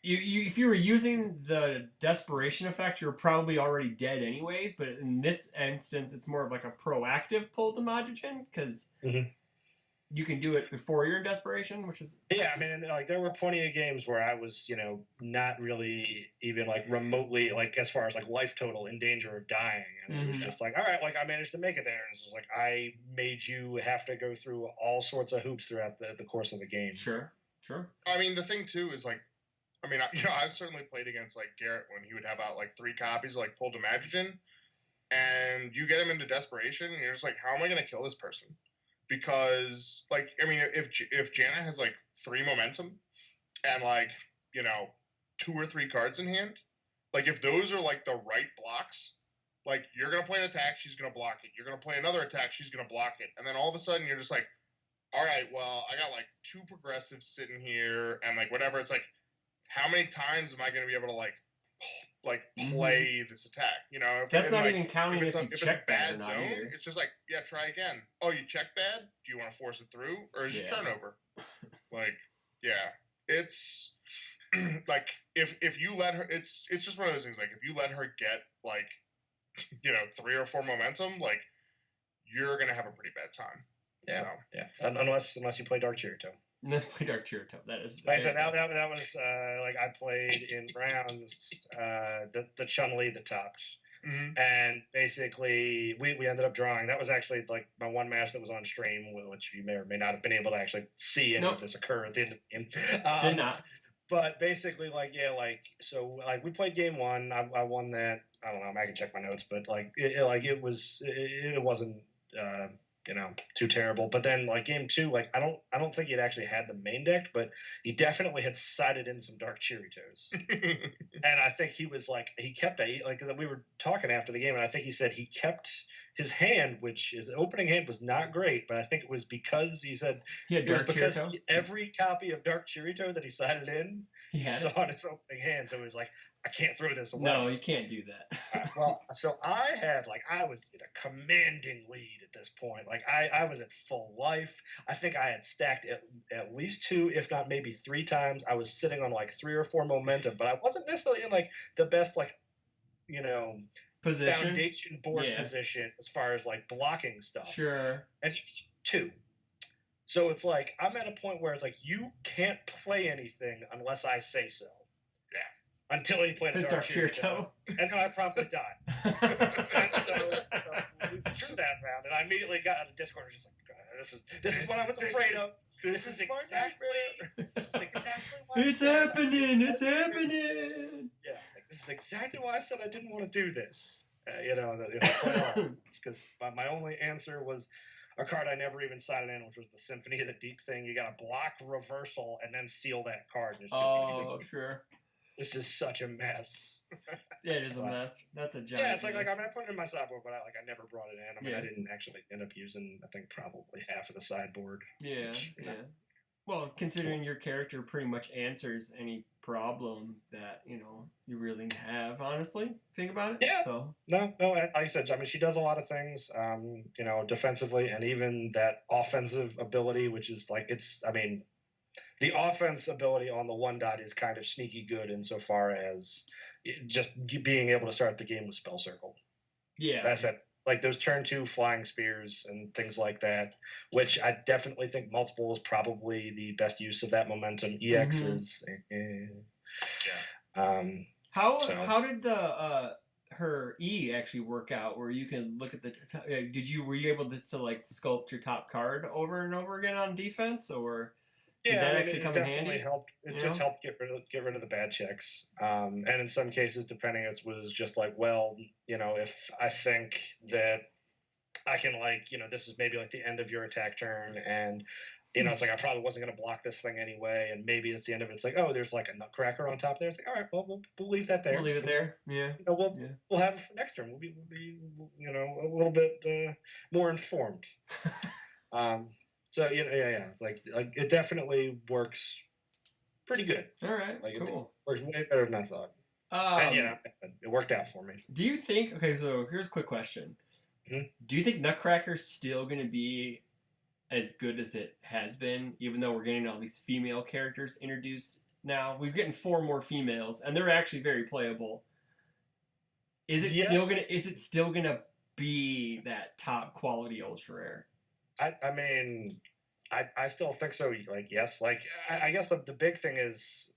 If you were using the desperation effect, you're probably already dead anyways. But in this instance, it's more of like a proactive Pull the Magigen because you can do it before you're in desperation, which is Yeah, I mean, like there were plenty of games where I was, not really even like remotely like as far as like life total in danger of dying, and it was just like, all right, like I managed to make it there, and it's just like I made you have to go through all sorts of hoops throughout the course of the game. Sure. I mean, the thing too is like, I mean, I've certainly played against like Garrett when he would have out like 3 copies of like Pulled Imagination, and you get him into desperation, and you're just like, how am I going to kill this person? Because like, I mean, if Jana has like 3 momentum and like 2 or 3 cards in hand, like if those are like the right blocks, like you're gonna play an attack, she's gonna block it. You're gonna play another attack, she's gonna block it, and then all of a sudden you're just like, all right, well, I got like 2 progressives sitting here, and like whatever. It's like, how many times am I gonna be able to like play this attack? That's not like, even counting if you check bad or not either. It's just like, yeah, try again. Oh, you check bad? Do you want to force it through, or is it turnover? Like, yeah, it's like if you let her, it's just one of those things. Like if you let her get like 3 or 4 momentum, like you're gonna have a pretty bad time. Yeah, so. yeah. Unless you play Dark Chirito. Let's play Dark Chirito. That is. Like I said, that was like I played in rounds the Chun-Li the tops, and basically we ended up drawing. That was actually like my one match that was on stream, which you may or may not have been able to actually see any of this occur at the end of the game. Did not. But basically, so we played game 1. I won that. I don't know. I can check my notes, but it wasn't. Too terrible. But then like game 2, I don't think he'd actually had the main deck, but he definitely had sided in some Dark Chiritos. And I think he was like, he kept because we were talking after the game, and I think he said he kept his hand, which his opening hand was not great, but I think it was because he said he had Dark Chirito. Every copy of Dark Chirito that he sided in, he saw on his opening hand. So he was like, I can't throw this away. No, you can't do that. Well, so I was in a commanding lead at this point. Like I was at full life. I think I had stacked at least 2, if not maybe 3 times. I was sitting on like 3 or 4 momentum, but I wasn't necessarily in like the best position, foundation board position as far as like blocking stuff. Sure. And he was 2. So it's like I'm at a point where it's like you can't play anything unless I say so. Until he played a Dark Chirito. And then I promptly died. And so we drew that round, and I immediately got out of Discord and just like, this is what I was afraid of. This is exactly why it's happening. It's happening. Yeah, this is exactly why I said I didn't want to do this. Because my only answer was a card I never even sided in, which was the Symphony of the Deep thing. You got to block reversal and then seal that card. Sure. This is such a mess. Yeah, it is a mess. That's a giant. Yeah, it's like I put it in my sideboard, but I never brought it in. I mean, I didn't actually end up using, I think, probably half of the sideboard. Yeah, Well, considering your character pretty much answers any problem that you really have, honestly, think about it. Yeah. So. No. Like I said, I mean, she does a lot of things, defensively, and even that offensive ability, which is like the offense ability on the 1 dot is kind of sneaky good insofar as just being able to start the game with Spell Circle. Yeah. That's it. Like those turn 2 flying spears and things like that, which I definitely think multiple is probably the best use of that momentum. EX is. How did the her E actually work out? Where you can look at the were you able to like sculpt your top card over and over again on defense, or? Did that actually come in handy? Helped. It just helped get rid of the bad checks. And in some cases, depending, it was just like, well, if I think that I can this is maybe like the end of your attack turn, and it's like I probably wasn't going to block this thing anyway, and maybe it's the end of it. It's like, oh, there's like a Nutcracker on top there. It's like, all right, well, we'll leave that there. We'll leave it there. Yeah. We'll have it for next turn. We'll be a little bit more informed. So it's like it definitely works pretty good. All right, It cool. works way better than I thought. And it worked out for me. Do you think? Okay, so here's a quick question. Mm-hmm. Do you think Nutcracker's still going to be as good as it has been, even though we're getting all these female characters introduced now? We're getting 4 more females, and they're actually very playable. Is it still gonna be that top quality ultra rare? I mean, I still think so. Like, yes, like I guess the big thing is,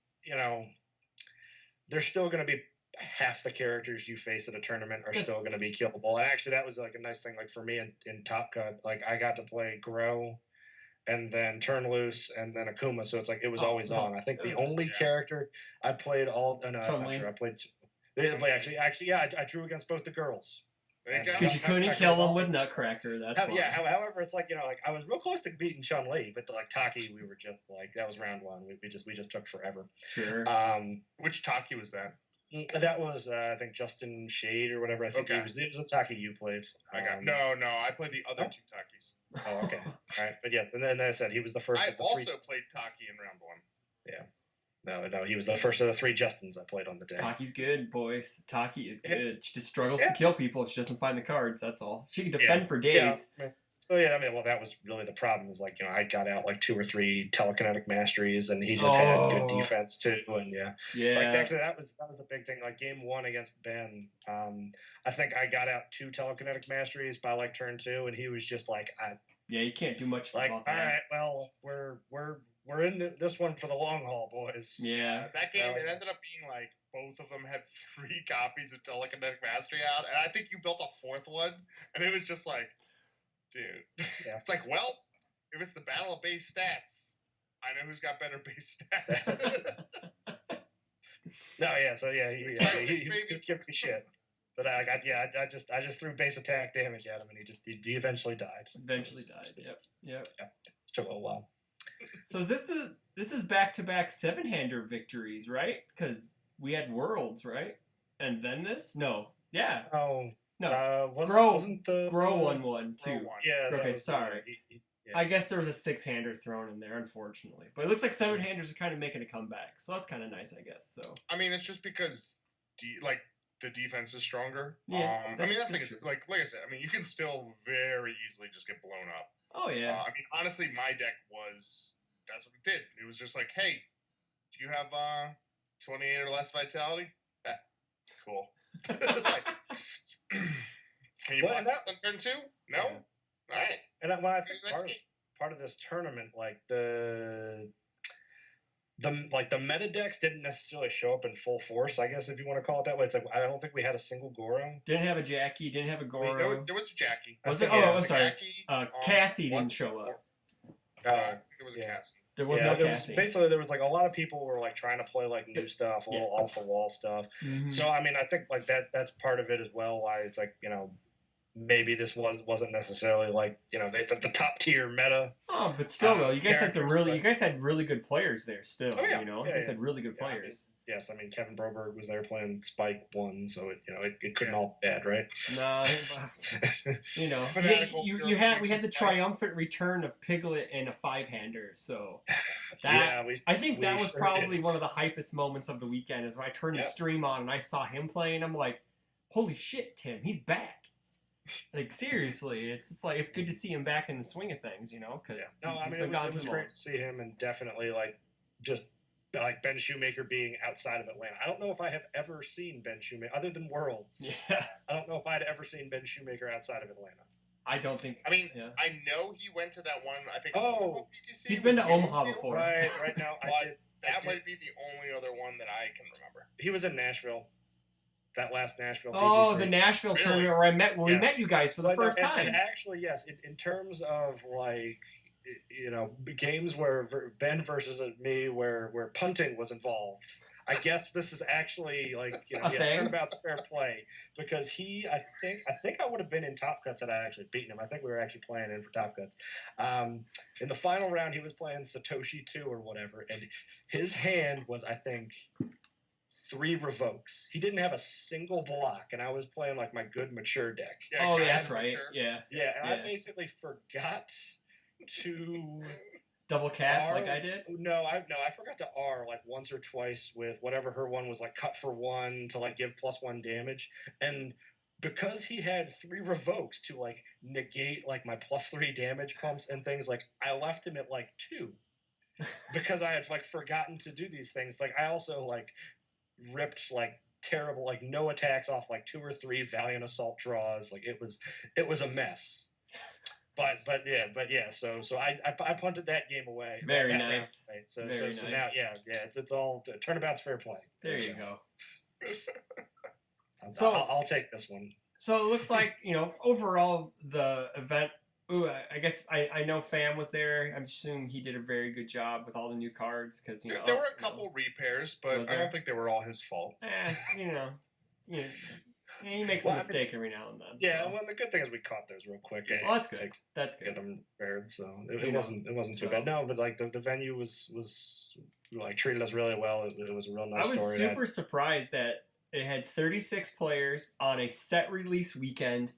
there's still going to be half the characters you face at a tournament are still going to be killable. And actually, that was like a nice thing. Like for me in Top Cut, like I got to play Grow, and then Turn Loose, and then Akuma. So it's like it was always on. I think the only character I played all. Oh, no, that's not true. I played. They didn't play actually. Yeah, I drew against both the girls. Because you couldn't kill them with Nutcracker. That's why. Yeah. However, it's like like I was real close to beating Chun-Li, but like Taki, we were just like that was round one. We just took forever. Sure. Which Taki was that? That was I think Justin Shade or whatever. I think it was a Taki you played. No. I played the other two Takis. Oh, okay. All right, but yeah, and then I said he was the first. I also played Taki in round one. Yeah. No, he was the first of the 3 Justins I played on the day. Taki's good, boys. Taki is good. She just struggles to kill people. She doesn't find the cards. That's all. She can defend for days. Yeah. So yeah, I mean, well, that was really the problem. Is like I got out like 2 or 3 telekinetic masteries, and he just had good defense too. And like actually that was the big thing. Like game 1 against Ben, I think I got out 2 telekinetic masteries by like turn 2, and he was just like, you can't do much like, about that. All right, well, we're in this one for the long haul, boys. Yeah. That game, it ended up being like both of them had 3 copies of Telekinetic Mastery out, and I think you built a 4th one, and it was just like, dude. Yeah. It's like, well, if it's the battle of base stats, I know who's got better base stats. No, yeah, so yeah, he gave me shit. But I just threw base attack damage at him, and he eventually died. Yep. It took a while. So this is back-to-back 7-hander victories, right? Because we had Worlds, right? And then this? No. Yeah. Oh. No. Wasn't the Grow 1-1 too. Yeah. Okay, sorry. I guess there was a 6-hander thrown in there, unfortunately. But it looks like 7-handers are kind of making a comeback, so that's kind of nice, I guess. So. I mean, it's just because the defense is stronger. Yeah. I mean, that's like I said. I mean, you can still very easily just get blown up. Oh yeah. I mean, honestly, my deck that's what it did. It was just like, hey, do you have 28 or less vitality? Cool. Can you block this on turn 2? No? Yeah. All right. And I think part of this tournament, like the meta decks didn't necessarily show up in full force, I guess, if you want to call it that way. It's like I don't think we had a single Goro. Didn't have a Jackie, didn't have a Goro. There was a Jackie. Was it? Oh, I'm sorry. Cassie didn't show up. There was a Cassie. There was no Cassie. Basically, there was like a lot of people were like trying to play like new stuff, a little off the wall stuff. Mm-hmm. So I mean, I think like that's part of it as well. Why it's like maybe this wasn't necessarily like the top tier meta. Oh, but still though, you guys had really good players there. Still, you guys had really good players. I mean Kevin Broberg was there playing Spike 1, so it couldn't all be bad, right? No, we had the triumphant return of Piglet and a 5-hander, so I think that was probably one of the hypest moments of the weekend. Is when I turned the stream on and I saw him playing. I'm like, holy shit, Tim, he's back. Like seriously, it's just like it's good to see him back in the swing of things, because it was great to see him, and definitely like just like Ben Shoemaker being outside of Atlanta. I don't know if I have ever seen Ben Shoemaker other than Worlds. Yeah, I don't know if I'd ever seen Ben Shoemaker outside of Atlanta. I don't think. I mean, I know he went to that one. I think. PTC he's been to Omaha before. Right now. That might be the only other one that I can remember. He was in Nashville. That last Nashville. Oh, PTC. The Nashville tournament where we met you guys for the first time. And actually, yes, in terms of like, games where Ben versus me, where punting was involved. I guess this is actually like turnabout's fair play because I think I would have been in Top Cuts had I actually beaten him. I think we were actually playing in for Top Cuts. In the final round, he was playing Satoshi 2 or whatever, and his hand was I think 3 revokes. He didn't have a single block, and I was playing like my good mature deck. Yeah, that's right. Yeah. Yeah, and I basically forgot to double cats like I did. No, I forgot to R like once or twice with whatever her one was like cut for 1 to like give +1 damage, and because he had 3 revokes to like negate like my +3 damage pumps and things, like I left him at like 2 because I had like forgotten to do these things. Like I also like ripped like terrible like no attacks off like 2 or 3 Valiant Assault draws. Like it was a mess. but yeah. So I punted that game away. Very that nice. round, right? So Very so nice. now it's all turnabout's fair play. There you So, go. So I'll take this one. So it looks like, overall the event. Ooh, I guess I know Fam was there. I'm assuming he did a very good job with all the new cards because there were a couple repairs, but I don't think they were all his fault. He makes a mistake every now and then. Yeah, so. well, the good thing is we caught those real quick. Well, that's good. That's good. Get them repaired, so it wasn't too bad. No, but like the venue was like treated us really well. It was a real nice story. I was super surprised that it had 36 players on a set release weekend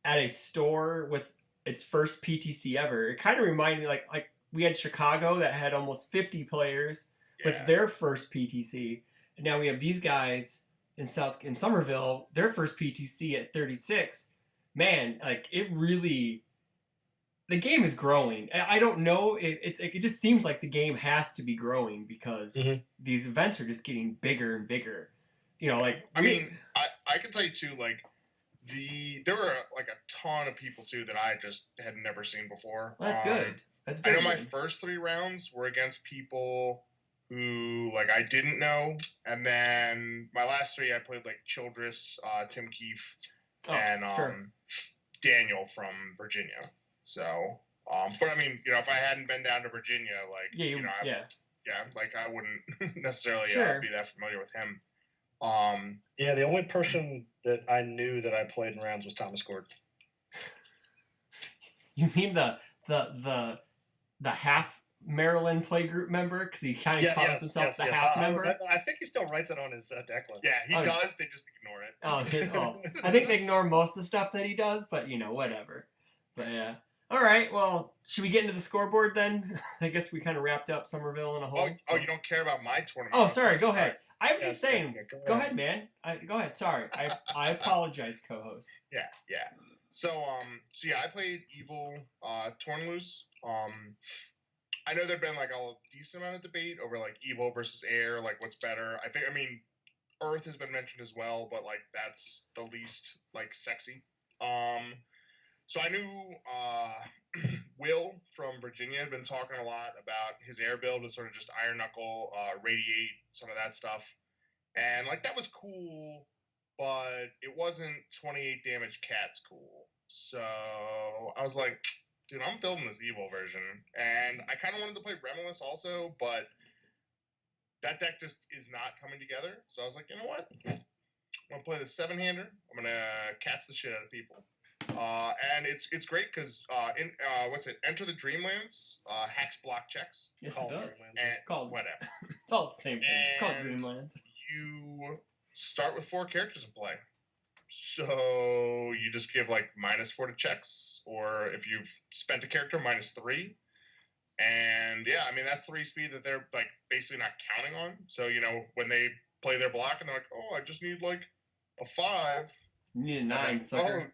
at a store with its first PTC ever. It kind of reminded me like we had Chicago that had almost 50 players with their first PTC, and now we have these guys in Summerville, their first PTC at 36. Man, like it really, the game is growing. I don't know, it just seems like the game has to be growing because these events are just getting bigger and bigger. I can tell you too, like there were like a ton of people too that I just had never seen before. Well, that's good. That's I know my first 3 rounds were against people who like I didn't know, and then my last 3 I played like Childress, Tim Keefe, and Daniel from Virginia. So, but I mean, if I hadn't been down to Virginia, like like I wouldn't necessarily be that familiar with him. The only person that I knew that I played in rounds was Thomas Gordon. You mean the half Maryland playgroup member? Because he kind of calls himself the half member. I think he still writes it on his deck list. Yeah, he does. They just ignore it. I think they ignore most of the stuff that he does, but whatever. But yeah. All right. Well, should we get into the scoreboard then? I guess we kind of wrapped up Summerville in a whole. Oh, you don't care about my tournament? Oh, sorry. Go ahead. I was just saying. Go ahead, man. Go ahead. Sorry. I apologize, co-host. Yeah. So I played Evil, Torn Loose. I know there'd been like a decent amount of debate over like Evil versus Air, like what's better. I mean, Earth has been mentioned as well, but like that's the least like sexy. So I knew Will from Virginia had been talking a lot about his air build with sort of just Iron Knuckle, Radiate, some of that stuff. And like that was cool, but it wasn't 28 damage cats cool. So I was like, dude, I'm building this Evil version. And I kind of wanted to play Remulus also, but that deck just is not coming together. So I was like, you know what? I'm going to play the 7-hander. I'm going to catch the shit out of people. And it's great because Enter the Dreamlands hacks block checks. Yes, it does. And called whatever. It's all the same thing. It's called Dreamlands. You start with 4 characters in play, so you just give like -4 to checks, or if you've spent a character, -3. And yeah, I mean that's 3 speed that they're like basically not counting on. So when they play their block and they're like, oh, I just need like a 5. You need a 9, sucker. Oh,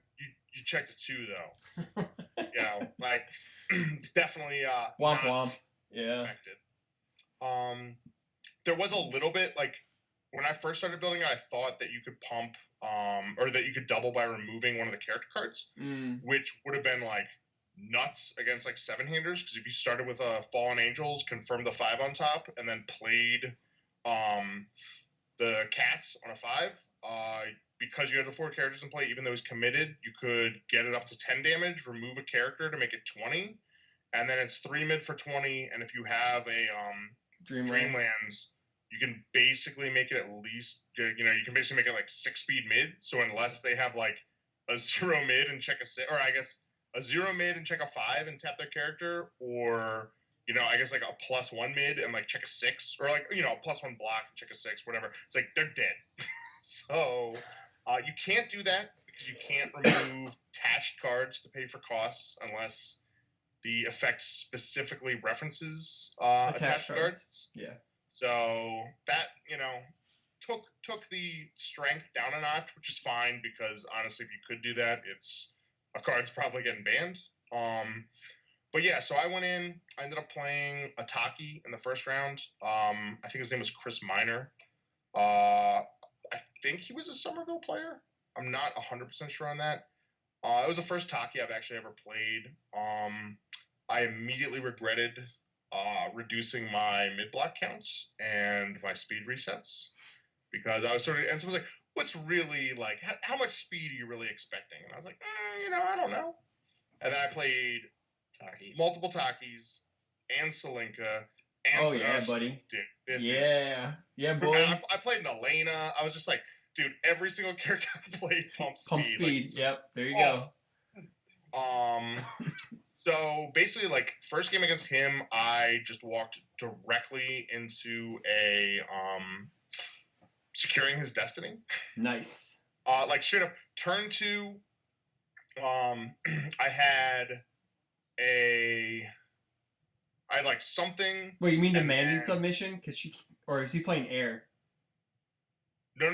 you checked a 2 though. Like it's definitely womp womp. Yeah. Expected. There was a little bit like when I first started building it, I thought that you could pump or that you could double by removing one of the character cards, which would have been like nuts against like 7-handers, because if you started with Fallen Angels, confirmed the 5 on top, and then played the cats on a 5, because you had the 4 characters in play, even though it's committed, you could get it up to 10 damage, remove a character to make it 20, and then it's 3 mid for 20, and if you have a Dreamlands, you can basically make it at least, you can basically make it like 6 speed mid, so unless they have like a 0 mid and check a 6, or I guess a 0 mid and check a 5 and tap their character, or I guess like a +1 mid and like check a 6, or like a +1 block and check a 6, whatever. It's like they're dead. So you can't do that because you can't remove attached cards to pay for costs unless the effect specifically references attached cards. Yeah. So that took the strength down a notch, which is fine because honestly, if you could do that, a card's probably getting banned. But yeah, so I went in. I ended up playing Ataki in the first round. I think his name was Chris Miner. I think he was a Summerville player. I'm not 100% sure on that. It was the first Taki I've actually ever played. I immediately regretted reducing my mid-block counts and my speed resets because I was sort of, and someone's like, what's really like, how much speed are you really expecting? And I was like, I don't know. And then I played multiple Takis and Salinka and Oh yeah, buddy. Dude, yeah, boy. I played an Elena. I was just like, dude, every single character I played pump speed. Like, yep, there you go. So basically, like, first game against him, I just walked directly into a securing his destiny. Nice. Like straight up turn 2. I had like something. Wait, you mean demanding submission? Because or is he playing air? No.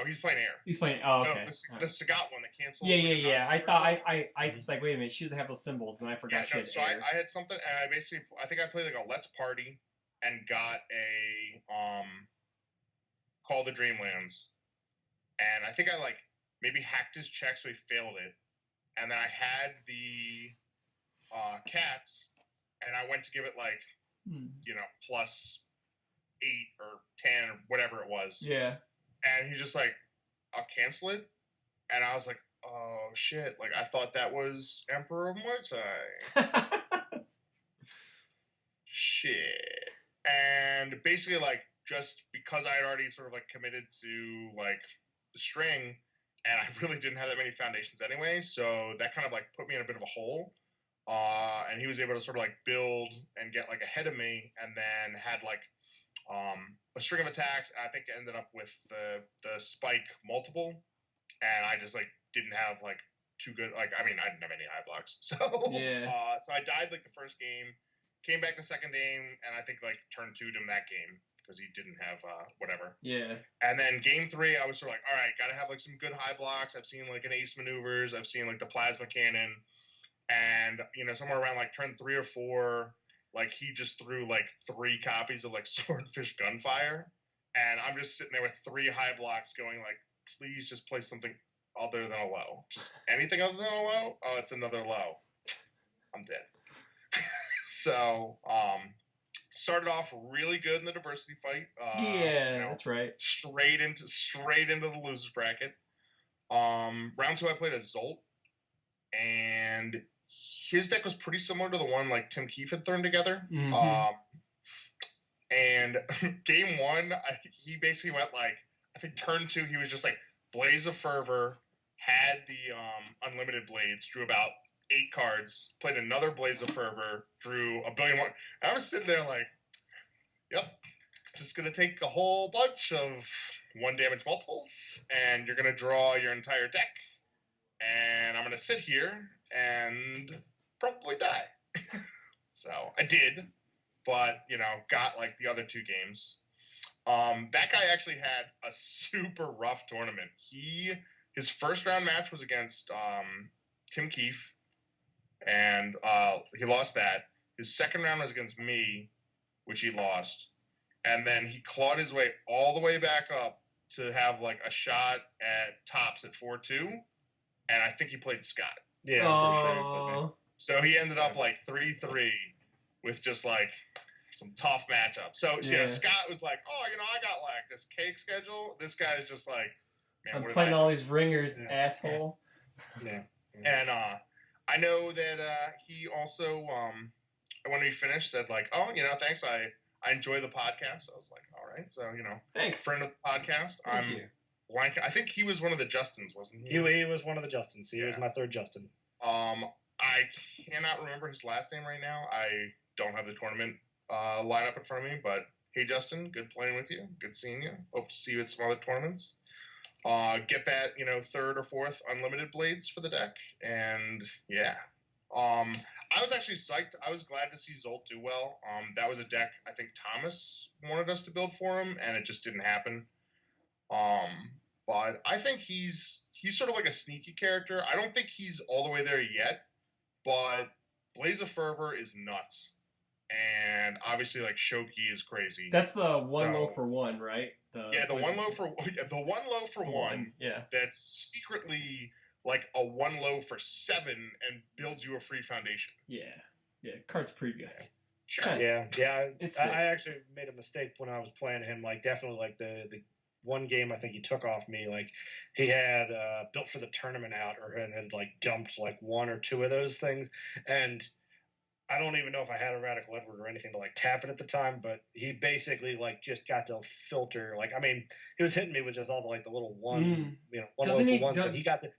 He's playing air. He's playing. Oh, okay. No, the Sagat one that canceled. Yeah. I thought I was like, wait a minute, she doesn't have those symbols, and I forgot she has air. I had something, and I think I played like a Let's Party, and got a Call the Dreamlands, and I think I like maybe hacked his check so he failed it, and then I had the cats, and I went to give it like plus 8 or 10 or whatever it was. Yeah. And he's just like, I'll cancel it. And I was like, oh, shit. Like, I thought that was Emperor of Muay Thai. Shit. And basically, like, just because I had already sort of, like, committed to, like, the string, and I really didn't have that many foundations anyway, so that kind of, like, put me in a bit of a hole. And he was able to sort of, like, build and get, like, ahead of me, and then had, like, a string of attacks. I think it ended up with the spike multiple, and I just like didn't have like too good. Like I mean, I didn't have any high blocks, so yeah. So I died like the first game, came back the second game, and I think like turn 2'd him that game because he didn't have whatever. Yeah. And then game 3, I was sort of like, all right, gotta have like some good high blocks. I've seen like an ace maneuvers. I've seen like the plasma cannon, and somewhere around like turn 3 or 4. Like, he just threw, like, 3 copies of, like, Swordfish Gunfire. And I'm just sitting there with 3 high blocks going, like, please just play something other than a low. Just anything other than a low? Oh, it's another low. I'm dead. So, started off really good in the diversity fight. That's right. Straight into the losers bracket. Round 2, I played a Zolt. And his deck was pretty similar to the one like Tim Keefe had thrown together. Mm-hmm. And game 1, he basically went like, I think turn 2, he was just like Blaze of Fervor, had the unlimited blades, drew about 8 cards, played another Blaze of Fervor, drew a billion more. And I was sitting there like, yep, just gonna take a whole bunch of 1 damage multiples, and you're gonna draw your entire deck, and I'm gonna sit here and probably die. So I did, but got like the other 2 games. That guy actually had a super rough tournament. His first round match was against Tim Keefe, and he lost that. His second round was against me, which he lost, and then he clawed his way all the way back up to have like a shot at tops at 4-2, and I think he played Scott. Yeah, I'm pretty sure. So he ended up like 3-3 with just like some tough matchups. So Scott was like, oh, I got like this cake schedule. This guy's just like, man, I'm playing all these ringers, asshole. Yeah. And I know that he also, when we finished, said like, oh, thanks. I enjoy the podcast. I was like, all right. So, thanks. Friend of the podcast. Thank you. I think he was one of the Justins, wasn't he? He was one of the Justins. He was my third Justin. I cannot remember his last name right now. I don't have the tournament lineup in front of me, but hey, Justin, good playing with you. Good seeing you. Hope to see you at some other tournaments. Get that, 3rd or 4th unlimited blades for the deck, and yeah. I was actually psyched. I was glad to see Zolt do well. That was a deck I think Thomas wanted us to build for him, and it just didn't happen. But I think he's sort of like a sneaky character. I don't think he's all the way there yet, but Blaze of Fervor is nuts. And obviously, like, Shoki is crazy. That's the one low for one, right? The one low for one. Yeah. Yeah. That's secretly like a 1 low for 7 and builds you a free foundation. Yeah. Card's pretty good. Sure. Okay. Yeah. It's I sick. actually made a mistake when I was playing him. Like, definitely, like the one game I think he took off me. Like, he had built for the tournament out, or had like dumped like 1 or 2 of those things, and I don't even know if I had a Radical Edward or anything to like tap it at the time. But he basically like just got to filter. Like, I mean, he was hitting me with just all the like the little one, one Doesn't low he? for one. But he got the.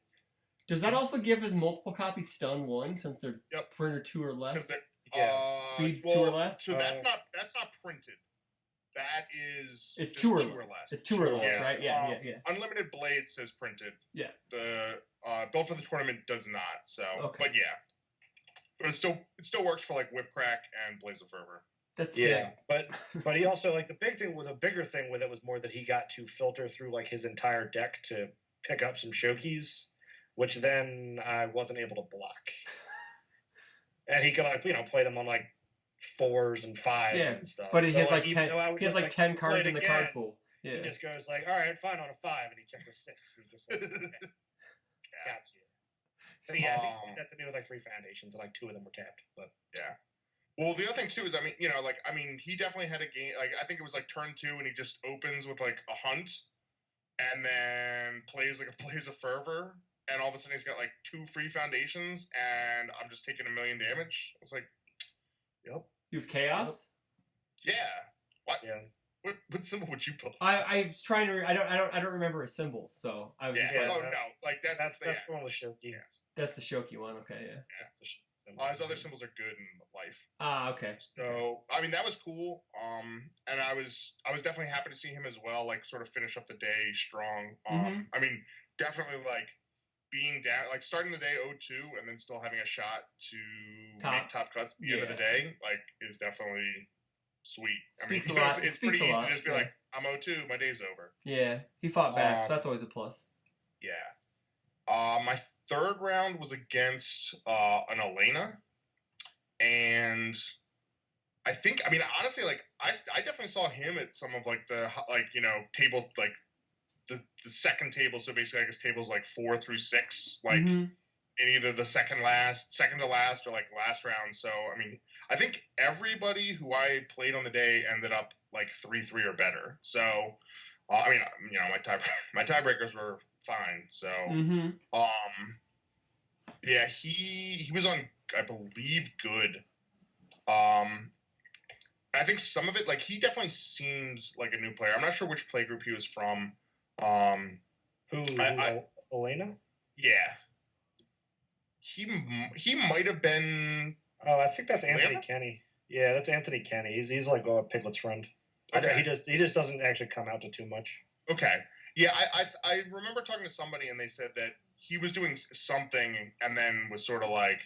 Does that also give his multiple copy stun 1 since they're printer 2 or less? Yeah. Speeds 2 or less. So that's not printed. That is It's just 2 or less. It's 2 or less, right? Yeah. Unlimited Blade says printed. Yeah. The built for the tournament does not. So, okay. But yeah, but it still works for like Whip Crack and Blaze of Fervor. That's sick. But he also, like, the bigger thing with it was more that he got to filter through like his entire deck to pick up some Shokies, which then I wasn't able to block. And he could, like, play them on like 4s and 5s and stuff. But he has so, like 10. He has like 10 cards in the card pool. Yeah. He just goes like, all right, fine, on a 5, and he checks a 6. He's just like, gotcha. But yeah, I think that to me with like 3 foundations, and like 2 of them were tapped. But yeah. Well, the other thing too is, he definitely had a game. Like, I think it was like turn 2, and he just opens with like a hunt, and then plays like a Blaze of Fervor, and all of a sudden he's got like 2 free foundations, and I'm just taking 1 million damage. I was like, yep. He was Chaos. Yep. Yeah. What? Yeah. What symbol would you pull? I was trying to. I don't remember a symbol, so I was just like, oh no, like that's one with Shoki. Yes. That's the Shoki one. Okay, yeah. That's the symbol. His other symbols are good in life. Okay. So I mean that was cool. And I was definitely happy to see him as well. Like, sort of finish up the day strong. I mean, definitely like being down, like starting the day 0-2 and then still having a shot to make top cuts at the end of the day, like, is definitely sweet. Speaks I a mean, lot. it's pretty easy to just be like, I'm 0-2, my day's over. Yeah, he fought back, so that's always a plus. Yeah. My third round was against an Elena, and I think, I mean, honestly, like, I definitely saw him at some of like the table, like the second table. So basically, I guess tables like 4 through 6, like in either the second to last, or like last round. So I mean, I think everybody who I played on the day ended up like 3-3 or better. So I mean, my tiebreakers were fine. So yeah, he was on, I believe, good. I think some of it, like, he definitely seemed like a new player. I'm not sure which play group he was from. Elena? Yeah. He might have been. Oh, I think that's Anthony Kenny. Yeah, that's Anthony Kenny. He's like Piglet's friend. Okay. He just doesn't actually come out to too much. Okay. Yeah, I remember talking to somebody and they said that he was doing something and then was sort of like,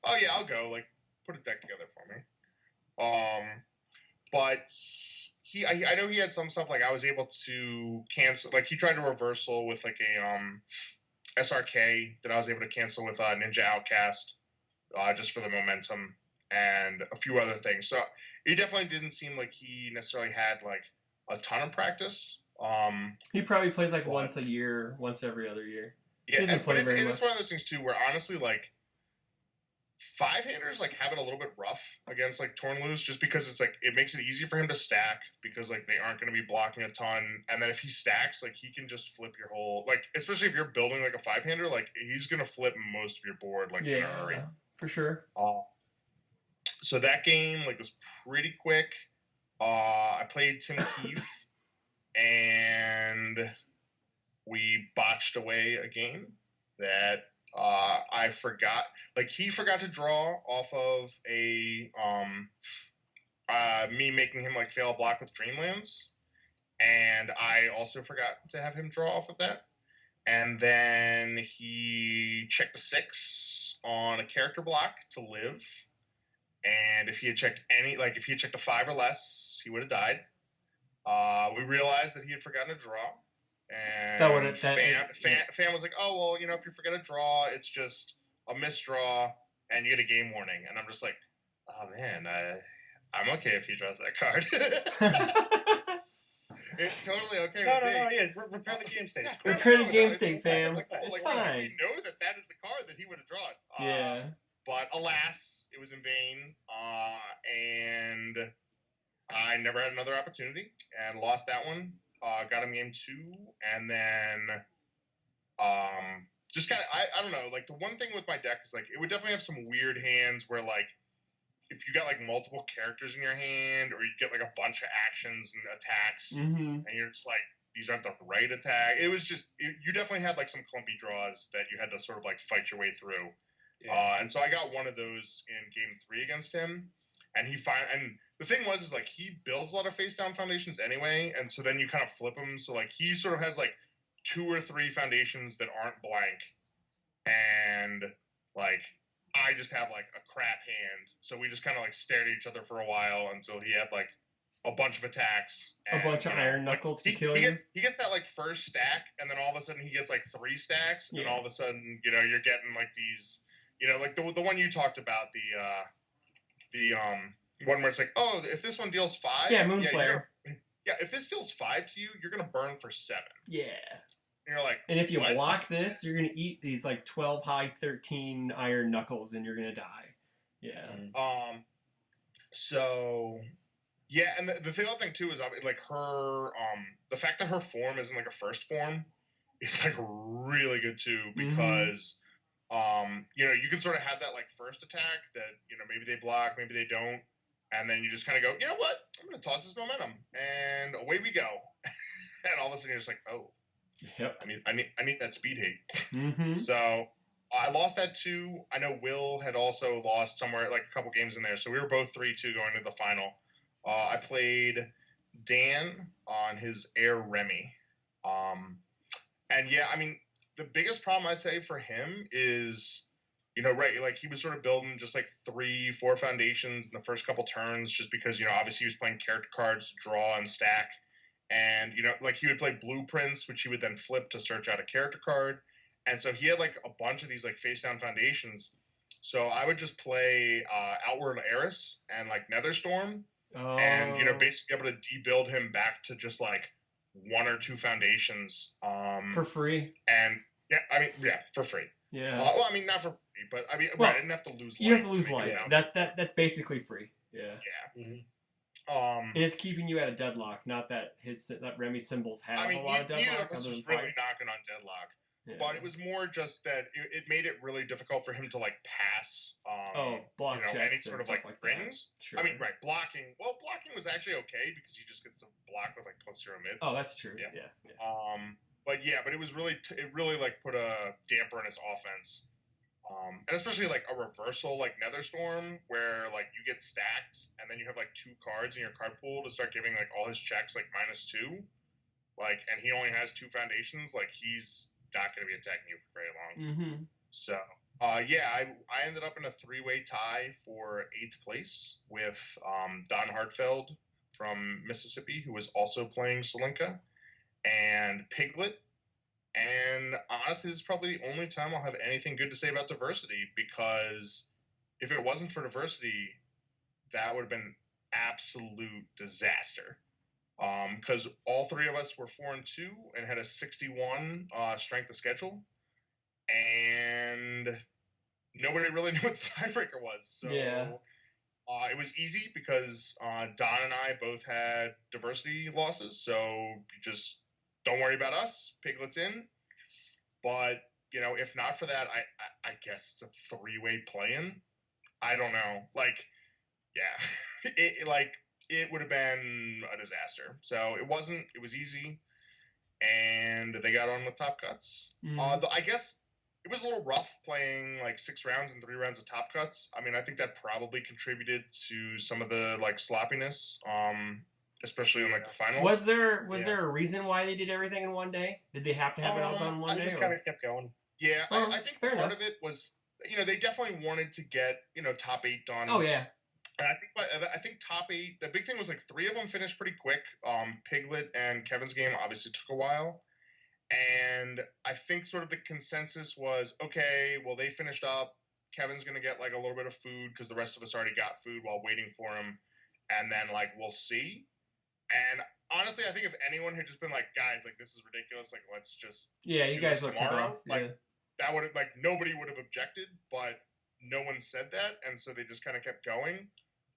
oh yeah, I'll go, like, put a deck together for me. But I know he had some stuff, like, I was able to cancel, like, he tried a reversal with like a SRK that I was able to cancel with Ninja Outcast, just for the momentum, and a few other things. So it definitely didn't seem like he necessarily had like a ton of practice. He probably plays like once a year, once every other year. Yeah, he doesn't play very much. It's one of those things too, where honestly, like, 5-handers like have it a little bit rough against like Torn Loose, just because it's like it makes it easy for him to stack, because like they aren't going to be blocking a ton, and then if he stacks, like, he can just flip your whole, like, especially if you're building like a 5-hander, like, he's going to flip most of your board, like, in a hurry. For sure. So that game, like, was pretty quick. I played Tim Keefe, and we botched away a game that I forgot. Like, he forgot to draw off of a me making him like fail a block with Dreamlands, and I also forgot to have him draw off of that. And then he checked a 6 on a character block to live. And if he had checked a 5 or less, he would have died. We realized that he had forgotten to draw. And Fan was like, oh, well, if you forget to draw, it's just a misdraw, and you get a game warning. And I'm just like, oh, man, I'm okay if he draws that card. It's totally okay No, with no, me. no. Yeah, repair the game state. It's cool. Repair the game it's state, fine. fam. Like, cool. It's Like, fine. we know that is the card that he would have drawn. Yeah. But alas, it was in vain. And I never had another opportunity and lost that one. Got him game 2, and then just kind of I don't know. Like the one thing with my deck is like it would definitely have some weird hands where like if you got like multiple characters in your hand, or you get like a bunch of actions and attacks, Mm-hmm. and you're just like these aren't the right attack. It was just you definitely had like some clumpy draws that you had to sort of like fight your way through. Yeah. And so I got one of those in game 3 against him, and and the thing was is like he builds a lot of face down foundations anyway, and so then you kind of flip him. So like he sort of has like 2 or 3 foundations that aren't blank, and like I just have like a crap hand. So we just kind of like stared at each other for a while until he had like a bunch of attacks, A bunch of iron knuckles to kill you. He gets that like first stack, and then all of a sudden he gets like 3 stacks, and all of a sudden you're getting like these, like the one you talked about, the one where it's like, oh, if this one deals 5, Moonflare. If this deals 5 to you, you're gonna burn for 7. Yeah. And you're like, and if you what? block this, you're gonna eat these like 12 high 13 iron knuckles, and you're gonna die. Yeah. So. Yeah, and the other thing too is like her, the fact that her form isn't like a first form, is like really good too, because, you can sort of have that like first attack that maybe they block, maybe they don't, and then you just kind of go, you know what, I'm gonna toss this momentum, and away we go, and all of a sudden you're just like, oh, yep, I need that speed hate. Mm-hmm. So I lost that too. I know Will had also lost somewhere like a couple games in there, so we were both 3-2 going to the final. I played Dan on his Air Remy. And yeah, I mean, the biggest problem I'd say for him is, right, like he was sort of building just like 3-4 foundations in the first couple turns, just because, obviously he was playing character cards to draw and stack. And, like he would play blueprints, which he would then flip to search out a character card. And so he had like a bunch of these like face down foundations. So I would just play Outward Eris and like Netherstorm. Oh. And basically able to debuild him back to just like 1 or 2 foundations for free. And for free. Yeah. Well, I mean, not for free, but I mean, I didn't have to lose. You have to lose life. That's basically free. Yeah. Yeah. Mm-hmm. And it's keeping you at a deadlock. Not that that Remy symbols have a lot of deadlock. Neither of us was really knocking on deadlock. Yeah. But it was more just that it made it really difficult for him to like pass, block any sort of like rings. Sure. I mean, right, blocking. Well, blocking was actually okay because he just gets to block with like +0 mids. Oh, that's true. Yeah. But it was really it really like put a damper in his offense, and especially like a reversal like Netherstorm where like you get stacked and then you have like 2 cards in your card pool to start giving like all his checks like -2, like, and he only has 2 foundations. Like he's not going to be attacking you for very long. Mm-hmm. So, I ended up in a 3-way tie for 8th place with Don Hartfeld from Mississippi, who was also playing Selenka, and Piglet. And honestly, this is probably the only time I'll have anything good to say about diversity, because if it wasn't for diversity, that would have been absolute disaster. Because all 3 of us were 4-2 and had a 61 strength of schedule, and nobody really knew what the tiebreaker was. So it was easy because Don and I both had diversity losses, so just don't worry about us. Piglet's in. But if not for that, I guess it's a 3-way play-in. I don't know. Like, yeah, it would have been a disaster. So it wasn't. It was easy, and they got on with top cuts. I guess it was a little rough playing like 6 rounds and 3 rounds of top cuts. I mean, I think that probably contributed to some of the like sloppiness, especially in like the finals. Was there a reason why they did everything in one day? Did they have to have it all done in one day? I just kind of kept going. Yeah, I think part of it was they definitely wanted to get top 8 done. Oh yeah. And I think top 8. The big thing was like 3 of them finished pretty quick. Piglet and Kevin's game obviously took a while, and I think sort of the consensus was, okay, well they finished up. Kevin's gonna get like a little bit of food because the rest of us already got food while waiting for him, and then like we'll see. And honestly, I think if anyone had just been like, guys, like this is ridiculous, like let's just Yeah, you do guys this looked took tomorrow, off. like Yeah. that would have like nobody would have objected, but no one said that, and so they just kind of kept going.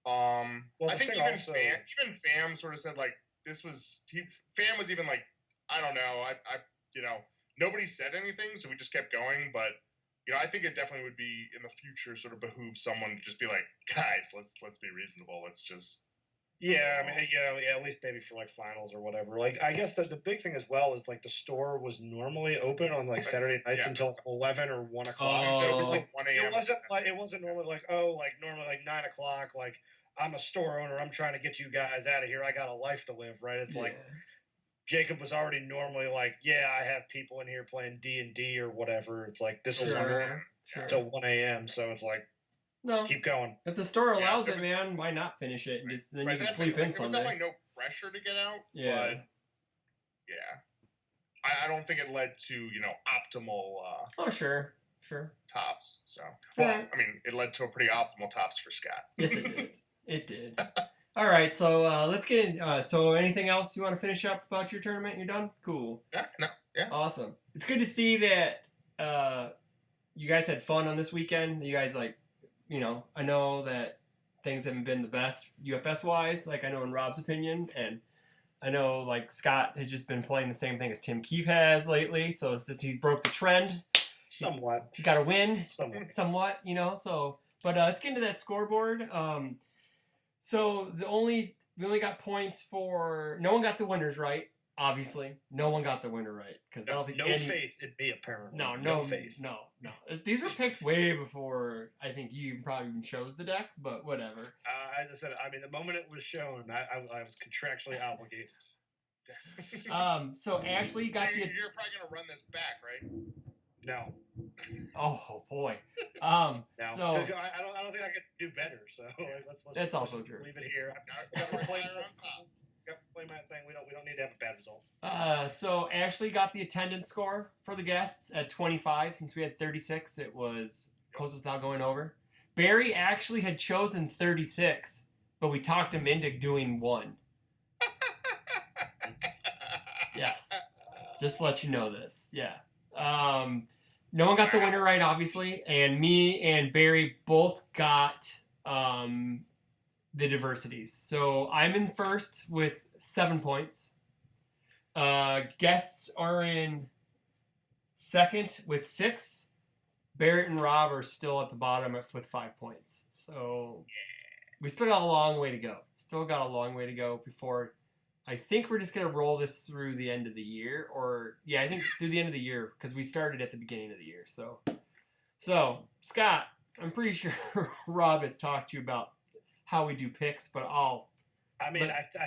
Well, I the think thing even also- Fam, Fam sort of said like this was Fam was even like I don't know, I you know nobody said anything, so we just kept going, but. You know, I think it definitely would be in the future sort of behoove someone to just be like, guys, let's be reasonable. Let's just. Yeah, I mean, yeah, at least maybe for like finals or whatever. Like, I guess that the big thing as well is like the store was normally open on like Saturday nights until like 11 or 1 o'clock. Oh. So it's like 1 a.m. it wasn't normally like normally like 9 o'clock. Like I'm a store owner, I'm trying to get you guys out of here. I got a life to live, right? It's like Jacob was already normally like, yeah, I have people in here playing D&D or whatever. It's like this is until 1 a.m. So it's like, no, keep going. If the store allows it, man, why not finish it and just then you can sleep in Sunday? There was definitely no pressure to get out. Yeah, but yeah, I don't think it led to optimal. Oh sure. Tops. So well, I mean, it led to a pretty optimal tops for Scott. Yes, it did. It did. All right, so let's get in. So anything else you want to finish up about your tournament? You're done? Cool. Yeah. Awesome. It's good to see that you guys had fun on this weekend. You guys, like, I know that things haven't been the best UFS-wise, like I know in Rob's opinion, and I know, like, Scott has just been playing the same thing as Tim Keefe has lately, so it's just he broke the trend. Somewhat. He got a win. Somewhat, so, but let's get into that scoreboard. So we only got points for, no one got the winners right, obviously. No one got the winner right. Because I don't think faith in me, apparently. No faith. No. These were picked way before I think you probably even chose the deck, but whatever. As I said, I mean, the moment it was shown, I was contractually obligated. So Ashley got the... You're probably going to run this back, right? No. Oh boy. No. So I don't think I could do better. So let's that's also true. Leave it here. I've got to play my thing. We don't need to have a bad result. So Ashley got the attendance score for the guests at 25. Since we had 36, it was close without going over. Barry actually had chosen 36, but we talked him into doing 1. Yes. Just to let you know this. Yeah. No one got the winner right, obviously, and me and Barry both got the diversities. So I'm in first with 7 points. Guests are in second with 6. Barrett and Rob are still at the bottom with 5 points. So we still got a long way to go. Before... I think we're just going to roll this through the end of the year. I think through the end of the year, because we started at the beginning of the year. So Scott, I'm pretty sure Rob has talked to you about how we do picks, but I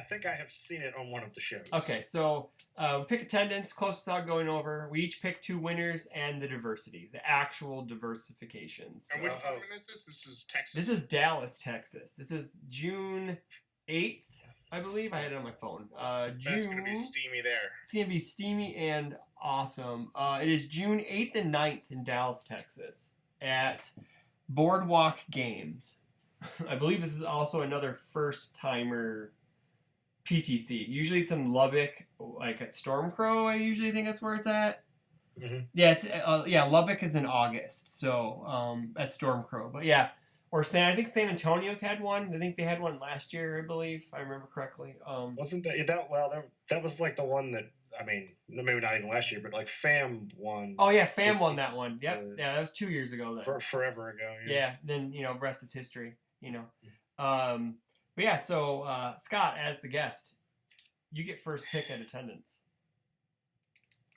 think I have seen it on one of the shows. Okay, so we pick attendance, close without going over. We each pick 2 winners and the diversity, the actual diversification. And which tournament is this? This is Texas? This is Dallas, Texas. This is June 8th. I believe I had it on my phone. June. It's going to be steamy there. It's going to be steamy and awesome. It is June 8th and 9th in Dallas, Texas at Boardwalk Games. I believe this is also another first-timer PTC. Usually it's in Lubbock, like at Stormcrow, I usually think that's where it's at. Mm-hmm. Yeah, Lubbock is in August, so at Stormcrow. But yeah. Or I think San Antonio's had one. I think they had one last year, I believe, if I remember correctly. Wasn't that was like the one that, I mean, maybe not even last year, but like Fam won. Oh yeah, Fam won that one. Yep. Yeah, that was 2 years ago. Forever ago. Yeah. Then rest is history. But yeah, so Scott, as the guest, you get first pick at attendance.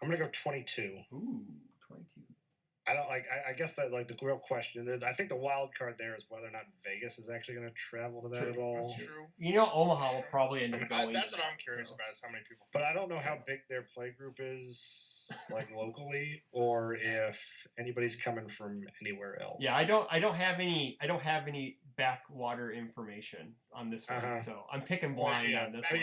I'm gonna go 22. Ooh, 22. I guess that like the real question. I think the wild card there is whether or not Vegas is actually going to travel to that at all. That's true. Omaha will probably end up going. That's what I'm curious about is how many people. But I don't know how big their play group is, like locally, or if anybody's coming from anywhere else. Yeah, I don't have any backwater information on this one, so I'm picking blind on this one.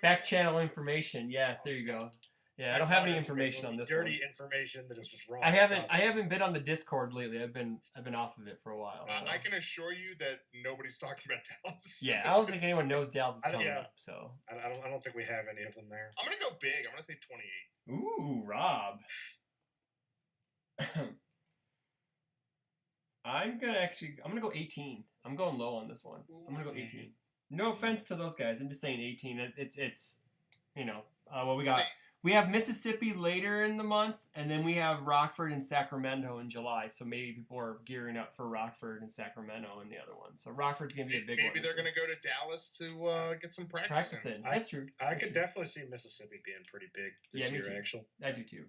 Back channel information. Yes, there you go. Yeah, I don't have any information on this dirty one. information that is just wrong. I haven't been on the Discord lately. I've been off of it for a while. So. I can assure you that nobody's talking about Dallas. Yeah, I don't think anyone knows Dallas is coming up. So I don't think we have any of them there. I'm gonna go big. I'm gonna say 28. Ooh, Rob. I'm gonna go 18. I'm going low on this one. I'm gonna go 18. No offense to those guys. I'm just saying 18. It's what we got. We have Mississippi later in the month, and then we have Rockford and Sacramento in July. So maybe people are gearing up for Rockford and Sacramento in the other one. So Rockford's gonna be a big one. Maybe they're gonna go to Dallas to get some practice in. That's true. I could definitely see Mississippi being pretty big this year. Actually, I do too.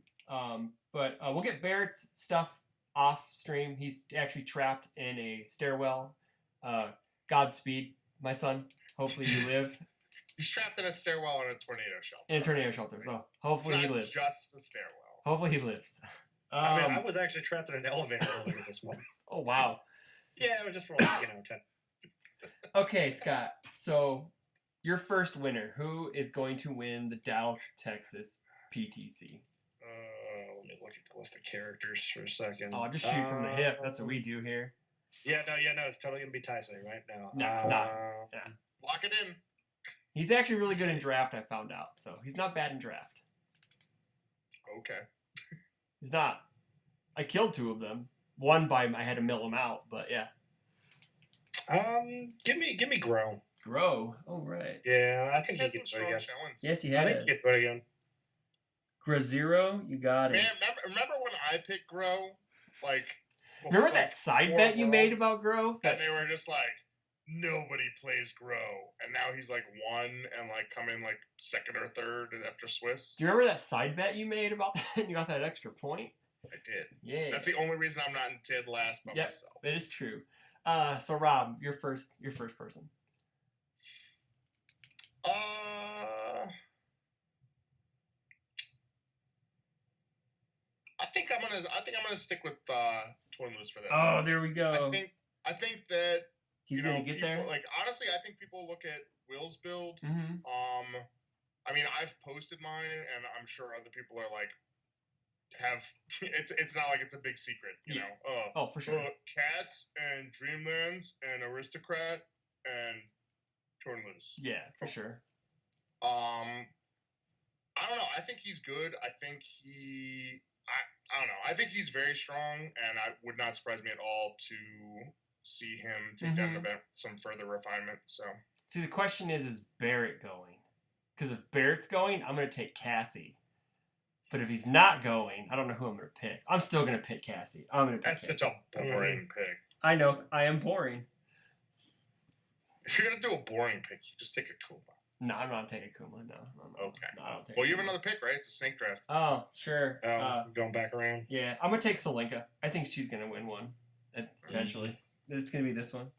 But we'll get Barrett's stuff off stream. He's actually trapped in a stairwell. Godspeed, my son. Hopefully you live. He's trapped in a stairwell in a tornado shelter. In a tornado shelter, so hopefully he lives. Just a stairwell. Hopefully he lives. I was actually trapped in an elevator earlier this morning. Oh, wow. Yeah, it was just for like, 10. Okay, Scott. So, your first winner. Who is going to win the Dallas, Texas PTC? Let me look at the list of characters for a second. Oh, just shoot from the hip. That's what we do here. Yeah, no, it's totally going to be Tyson right now. No. Lock it in. He's actually really good in draft, I found out. So, he's not bad in draft. Okay. He's not. I killed 2 of them. One I had to mill him out, but yeah. Give me Grow. Grow. Oh, right. Yeah, I think he he gets some strong strong showings. Yes, he I has. think he gets better again. Grazero, you got it. Man, remember when I picked Grow? Like, remember that side bet you made about Grow? And they were just like, nobody plays Grow, and now he's like 1 and like come in like 2nd or 3rd after Swiss. Do you remember that side bet you made about that? And you got that extra point. I did. Yeah. That's the only reason I'm not in dead last by myself. That is true. So Rob, your first person. I think I'm gonna stick with Tornless for this. Oh, there we go. I think that he's gonna get there. Like honestly, I think people look at Will's build. Mm-hmm. I mean, I've posted mine, and I'm sure other people are like, it's not like it's a big secret, you know. Oh, for sure. Cats and Dreamlands and Aristocrat and Tornless. Yeah, for sure. I don't know. I think he's good. I don't know. I think he's very strong, and it would not surprise me at all to see him take down an event with some further refinement. So, see, the question is Barrett going? Because if Barrett's going, I'm going to take Cassie. But if he's not going, I don't know who I'm going to pick. I'm still going to pick Cassie. I'm going to pick That's Cassie. such a boring pick. I know. I am boring. If you're going to do a boring pick, you just take a Kuma. No, I'm not taking Kuma. No. Okay. No, I don't take well, you have another pick, right? It's a snake draft. Oh, sure. Going back around. Yeah, I'm going to take Salenka. I think she's going to win one eventually. It's going to be this one.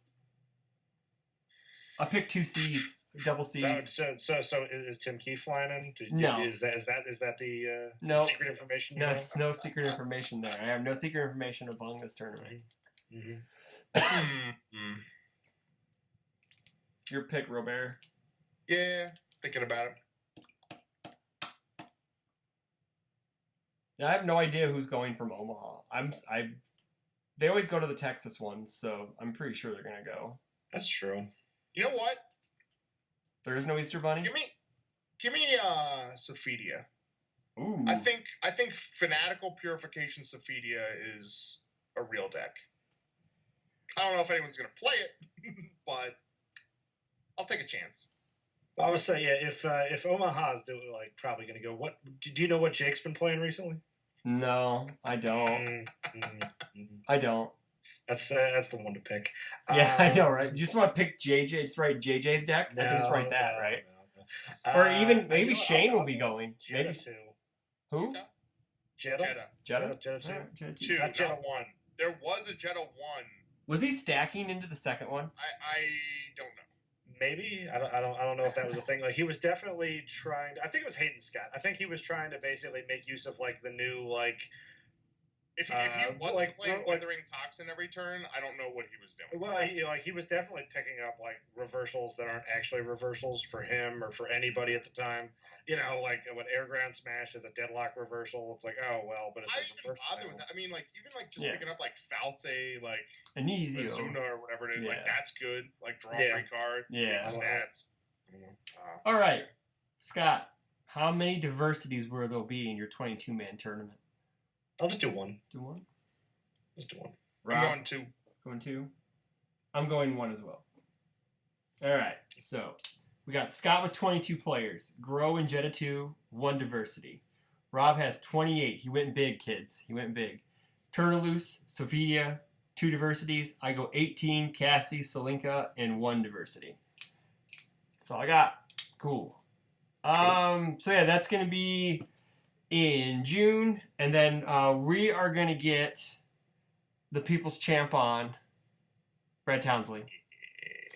I'll pick 2 C's. Double C's. So is Tim Keefe flying in? No. Is that the no. secret information? No secret information there. I have no secret information among this tournament. Your pick, Robert. Yeah, thinking about it. Yeah, I have no idea who's going from Omaha. They always go to the Texas ones, so I'm pretty sure they're gonna go. That's true. You know what? There is no Easter Bunny? Give me Sophidia. Ooh. I think Fanatical Purification Sophidia is a real deck. I don't know if anyone's gonna play it, but I'll take a chance. I would say, yeah, if Omaha's probably gonna go. What do you know what Jake's been playing recently? No, I don't. I don't. That's the one to pick. Yeah, I know, right? You just want to pick JJ, just write JJ's deck? I can just write that, right? No. Or even, maybe Shane will be going. Maybe. 2. Who? Jetta 2. Two, not Jetta 1. There was a Jetta 1. Was he stacking into the second one? I don't know. Maybe I don't know if that was a thing. Like he was definitely trying. I think it was Hayden Scott. I think he was trying to basically make use of like the new If he wasn't like, playing like- Withering Toxin every turn, I don't know what he was doing. Well, he was definitely picking up like reversals that aren't actually reversals for him or for anybody at the time. You know, like when Air Ground Smash is a deadlock reversal, it's like, oh well, but it's I a even reversal bother now. with that. I mean, like even like just Yeah. picking up like False, like Anizio. Azuna or whatever it is, Yeah. like that's good. Like draw Yeah. free card, Yeah. big stats. All right, Scott. How many diversities will there be in your 22-man tournament? I'll just do one. Do one. Just do one. I'm Rob, going to. going two. I'm going one as well. All right, so we got Scott with 22 players. Grow and Jetta 2, 1 diversity. Rob has 28. He went big, kids. He went big. Turnaloose, Sophia, 2 diversities. I go 18, Cassie, Solinka, and 1 diversity. That's all I got. Cool. So yeah, that's gonna be in June, and then we are gonna get the People's Champ on, Brad Townsley,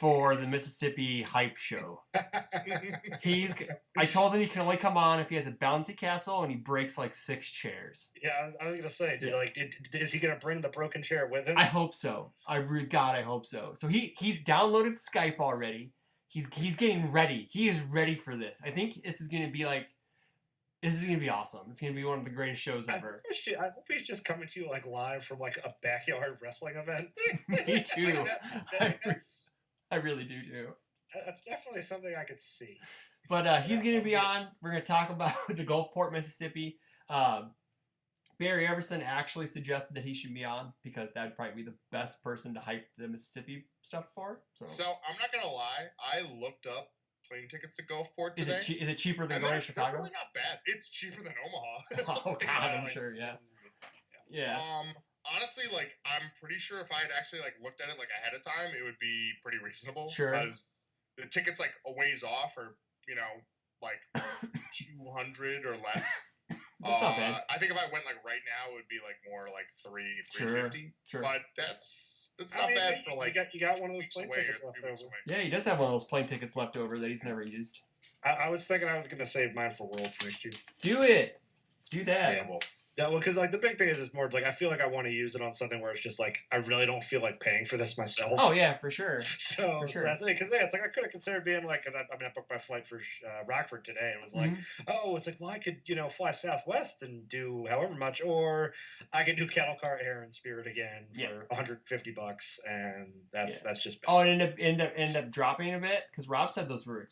for the Mississippi Hype Show. I told him he can only come on if he has a bouncy castle and he breaks like 6 chairs. Yeah, I was gonna say, dude, Yeah. like, is he gonna bring the broken chair with him? I hope so. God, I hope so. So he's downloaded Skype already. He's getting ready. He is ready for this. I think this is gonna be awesome. It's gonna be one of the greatest shows ever. I hope he's just coming to you like live from like a backyard wrestling event. Me too. That's I really do too. definitely something I could see. But he's going to be on. We're going to talk about the Gulfport, Mississippi. Barry Everson actually suggested that he should be on because that'd probably be the best person to hype the Mississippi stuff for. So I'm not gonna lie. I looked up plane tickets to Gulfport is today. it cheaper than and going they're to Chicago? really not bad. It's cheaper than Omaha. Oh God, I'm sure. Yeah. Yeah. Honestly, like I'm pretty sure if I had actually like looked at it like ahead of time, it would be pretty reasonable. Sure. Because the tickets like a ways off are like 200 or less. That's not bad. I think if I went like right now, it would be like more like 350. Sure. But that's not bad for like you got one of those weeks plane away tickets or left 2 weeks over. away. Yeah, he does have one of those plane tickets left over that he's never used. I was thinking I was gonna save mine for Worlds next year. Do it. Do that. Yeah, well, because like the big thing is more like I feel like I want to use it on something where it's just like I really don't feel like paying for this myself. Oh yeah, for sure. So, For sure. so that's it. Because it's like I could have considered being like, because I booked my flight for Rockford today, and it was like, oh, it's like, well, I could fly Southwest and do however much, or I could do Cattle Car Air and Spirit again for $150, and that's just bad. Oh, and end up dropping a bit because Rob said those were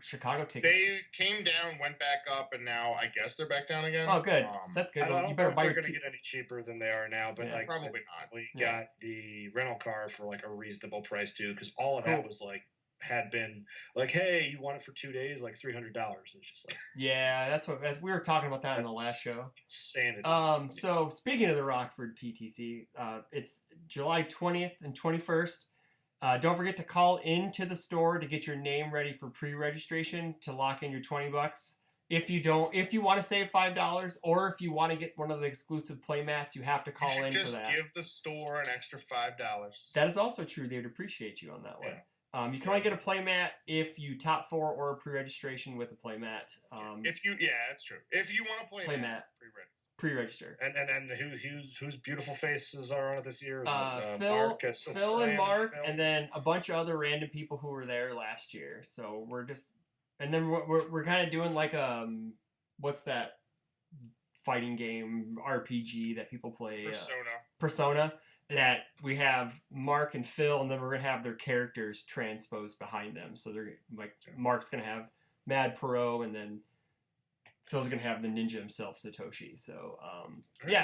Chicago tickets. They came down, went back up, and now I guess they're back down again. Oh, good. That's good. I don't You know better if buy they're your going to get any cheaper than they are now, but Yeah, like probably not. We Yeah. got the rental car for like a reasonable price too, because all of that was like had been like, hey, you want it for 2 days, like $300. It's just like Yeah, that's what we were talking about that in the last show. Insanity. So speaking of the Rockford PTC, it's July 20th and 21st. Don't forget to call into the store to get your name ready for pre-registration to lock in your $20. If you want to save $5, or if you want to get one of the exclusive play mats, you have to call in just for that. give the store an extra $5. That is also true. They would appreciate you on that one. You can only get a play mat if you top 4 or a pre-registration with a play mat. That's true. If you want to play mat, pre-register. pre-register. And whose beautiful faces are on it this year? Phil and Mark, and then a bunch of other random people who were there last year. So we're just, and then we're kind of doing like what's that fighting game RPG that people play? Persona. That we have Mark and Phil, and then we're gonna have their characters transposed behind them. So they're like Mark's gonna have Mad Perot, and then Phil's gonna have the ninja himself, Satoshi. So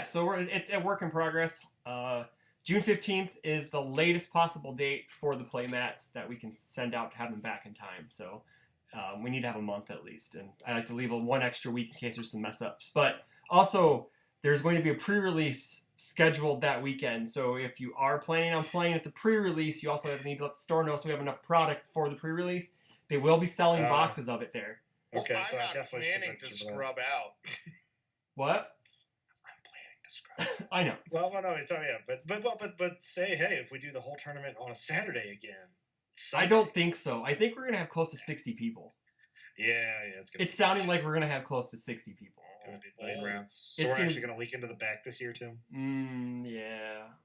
so it's a work in progress. June 15th is the latest possible date for the playmats that we can send out to have them back in time. So we need to have a month at least, and I like to leave one extra week in case there's some mess ups. But also, there's going to be a pre-release scheduled that weekend. So if you are planning on playing at the pre-release, you also need to let the store know so we have enough product for the pre-release. They will be selling boxes of it there. Okay, I'm so I not definitely planning to scrub out. What? I'm planning to scrub. I know. Well, no, it's but say, hey, if we do the whole tournament on a Saturday again. I don't think so. I think we're gonna have close to 60 people. Yeah, it's gonna. It's sounding like we're gonna have close to 60 people. It would be played around. So It's we're gonna- actually going to leak into the back this year too.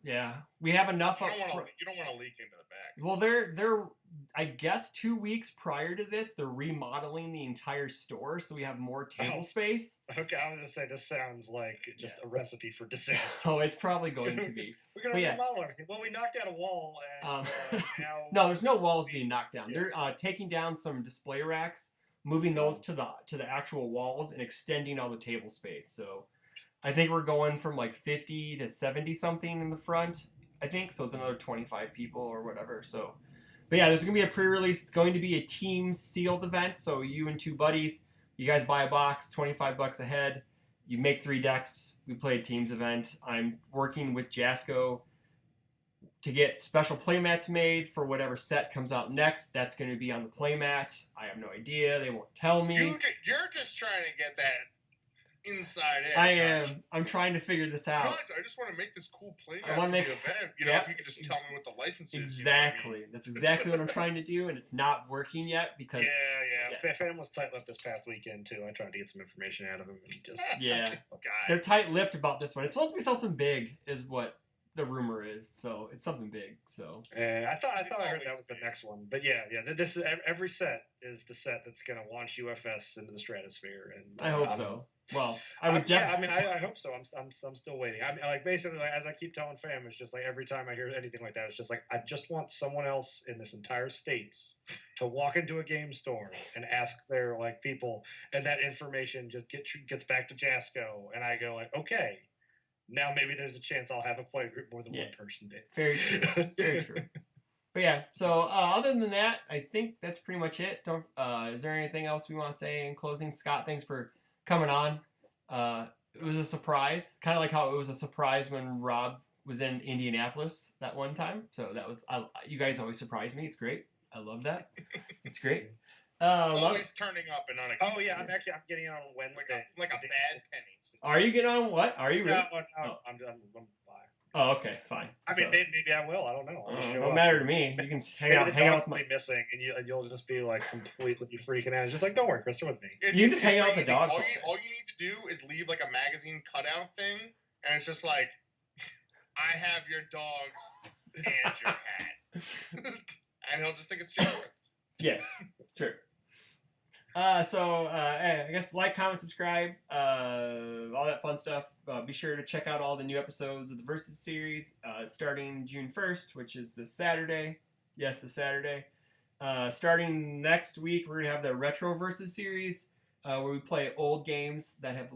Yeah. We have enough You up don't front. want to leak into the back. Well, they're I guess 2 weeks prior to this, they're remodeling the entire store so we have more table Oh. space. Okay, I was going to say this sounds like just a recipe for disaster. Oh, it's probably going to be. We're going But to yeah. remodel everything. Well, we knocked out a wall, and now No, there's no walls being knocked down. Yeah. They're taking down some display racks, moving those to the actual walls, and extending all the table space. So, I think we're going from like 50 to 70 something in the front. I think so. It's another 25 people or whatever. So, but yeah, there's gonna be a pre-release. It's going to be a team sealed event. So you and 2 buddies, you guys buy a box, $25 a head. You make 3 decks. We play a teams event. I'm working with Jasco to get special playmats made for whatever set comes out next. That's going to be on the playmat. I have no idea. They won't tell me. You're just trying to get that inside edge. I am. I'm trying to figure this out. Guys, I just want to make this cool playmat I for wanna the make- event. You know, yeah. if you could just tell me what the license is. Exactly. That's exactly what I'm trying to do, and it's not working yet because Yeah. Fan was tight-lipped this past weekend too. I tried to get some information out of him, and he just yeah, God. they're tight-lipped about this one. It's supposed to be something big, is what the rumor is. So it's something big. So I thought I heard always that was the big. next one, but yeah. This is every set is the set that's going to launch UFS into the stratosphere, and I hope so. Well, I would definitely. I hope so. I'm still waiting. I mean, like basically, like, as I keep telling fam, it's just like every time I hear anything like that, it's just like I just want someone else in this entire state to walk into a game store and ask their like people, and that information just gets back to Jasco, and I go like, okay, now maybe there's a chance I'll have a play group more than one person did. Very true. Very true. But yeah, so other than that, I think that's pretty much it. Don't. Is there anything else we want to say in closing? Scott, thanks for coming on. It was a surprise, kind of like how it was a surprise when Rob was in Indianapolis that one time. So that was, you guys always surprise me. It's great. I love that. It's great. Always turning up and unexpected. Oh yeah, I'm getting it on Wednesday. Like a bad penny. Are you getting on what? Are you really? No, Oh. I'm bye. Oh, okay, fine. I mean, maybe I will. I don't know. I'll just show Don't up. matter to me. You can hang Maybe out the with dogs will my. be missing, and you'll just be like completely freaking out. It's just like, don't worry, Chris, they're with me. You can just hang out with the easy. dogs All all you, day. all you need to do is leave like a magazine cutout thing, and it's just like, I have your dogs and your hat, and he'll just think it's genuine. Yeah, sure. I guess like, comment, subscribe, all that fun stuff. Be sure to check out all the new episodes of the Versus series. Starting June 1st, which is this Saturday. Yes, the Saturday. Starting next week, we're gonna have the Retro Versus series, where we play old games that have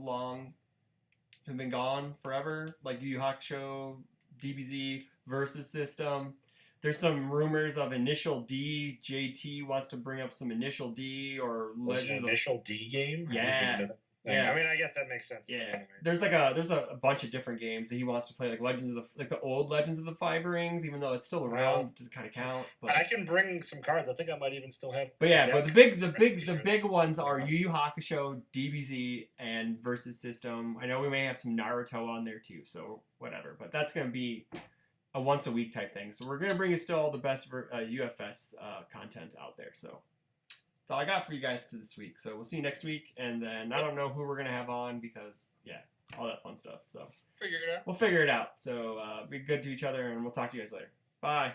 been gone forever, like Yu Yu Hakusho, DBZ, Versus System. There's some rumors of Initial D. JT wants to bring up some Initial D or Was it Legend an of the... initial D game? I didn't Yeah. even know that thing. Yeah. I mean, I guess that makes sense. It's an Yeah, anime. there's a bunch of different games that he wants to play, like the old Legends of the Five Rings, even though it's still around, doesn't kind of count. But I can bring some cards. I think I might even still have. But yeah, deck. but the big ones are Yu Yu Hakusho, DBZ, and Versus System. I know we may have some Naruto on there too, so whatever. But that's gonna be a once a week type thing. So we're gonna bring you still all the best UFS content out there. So that's all I got for you guys this week. So we'll see you next week, and then I don't know who we're gonna have on because all that fun stuff. So Figure it out. we'll figure it out. So be good to each other, and we'll talk to you guys later. Bye.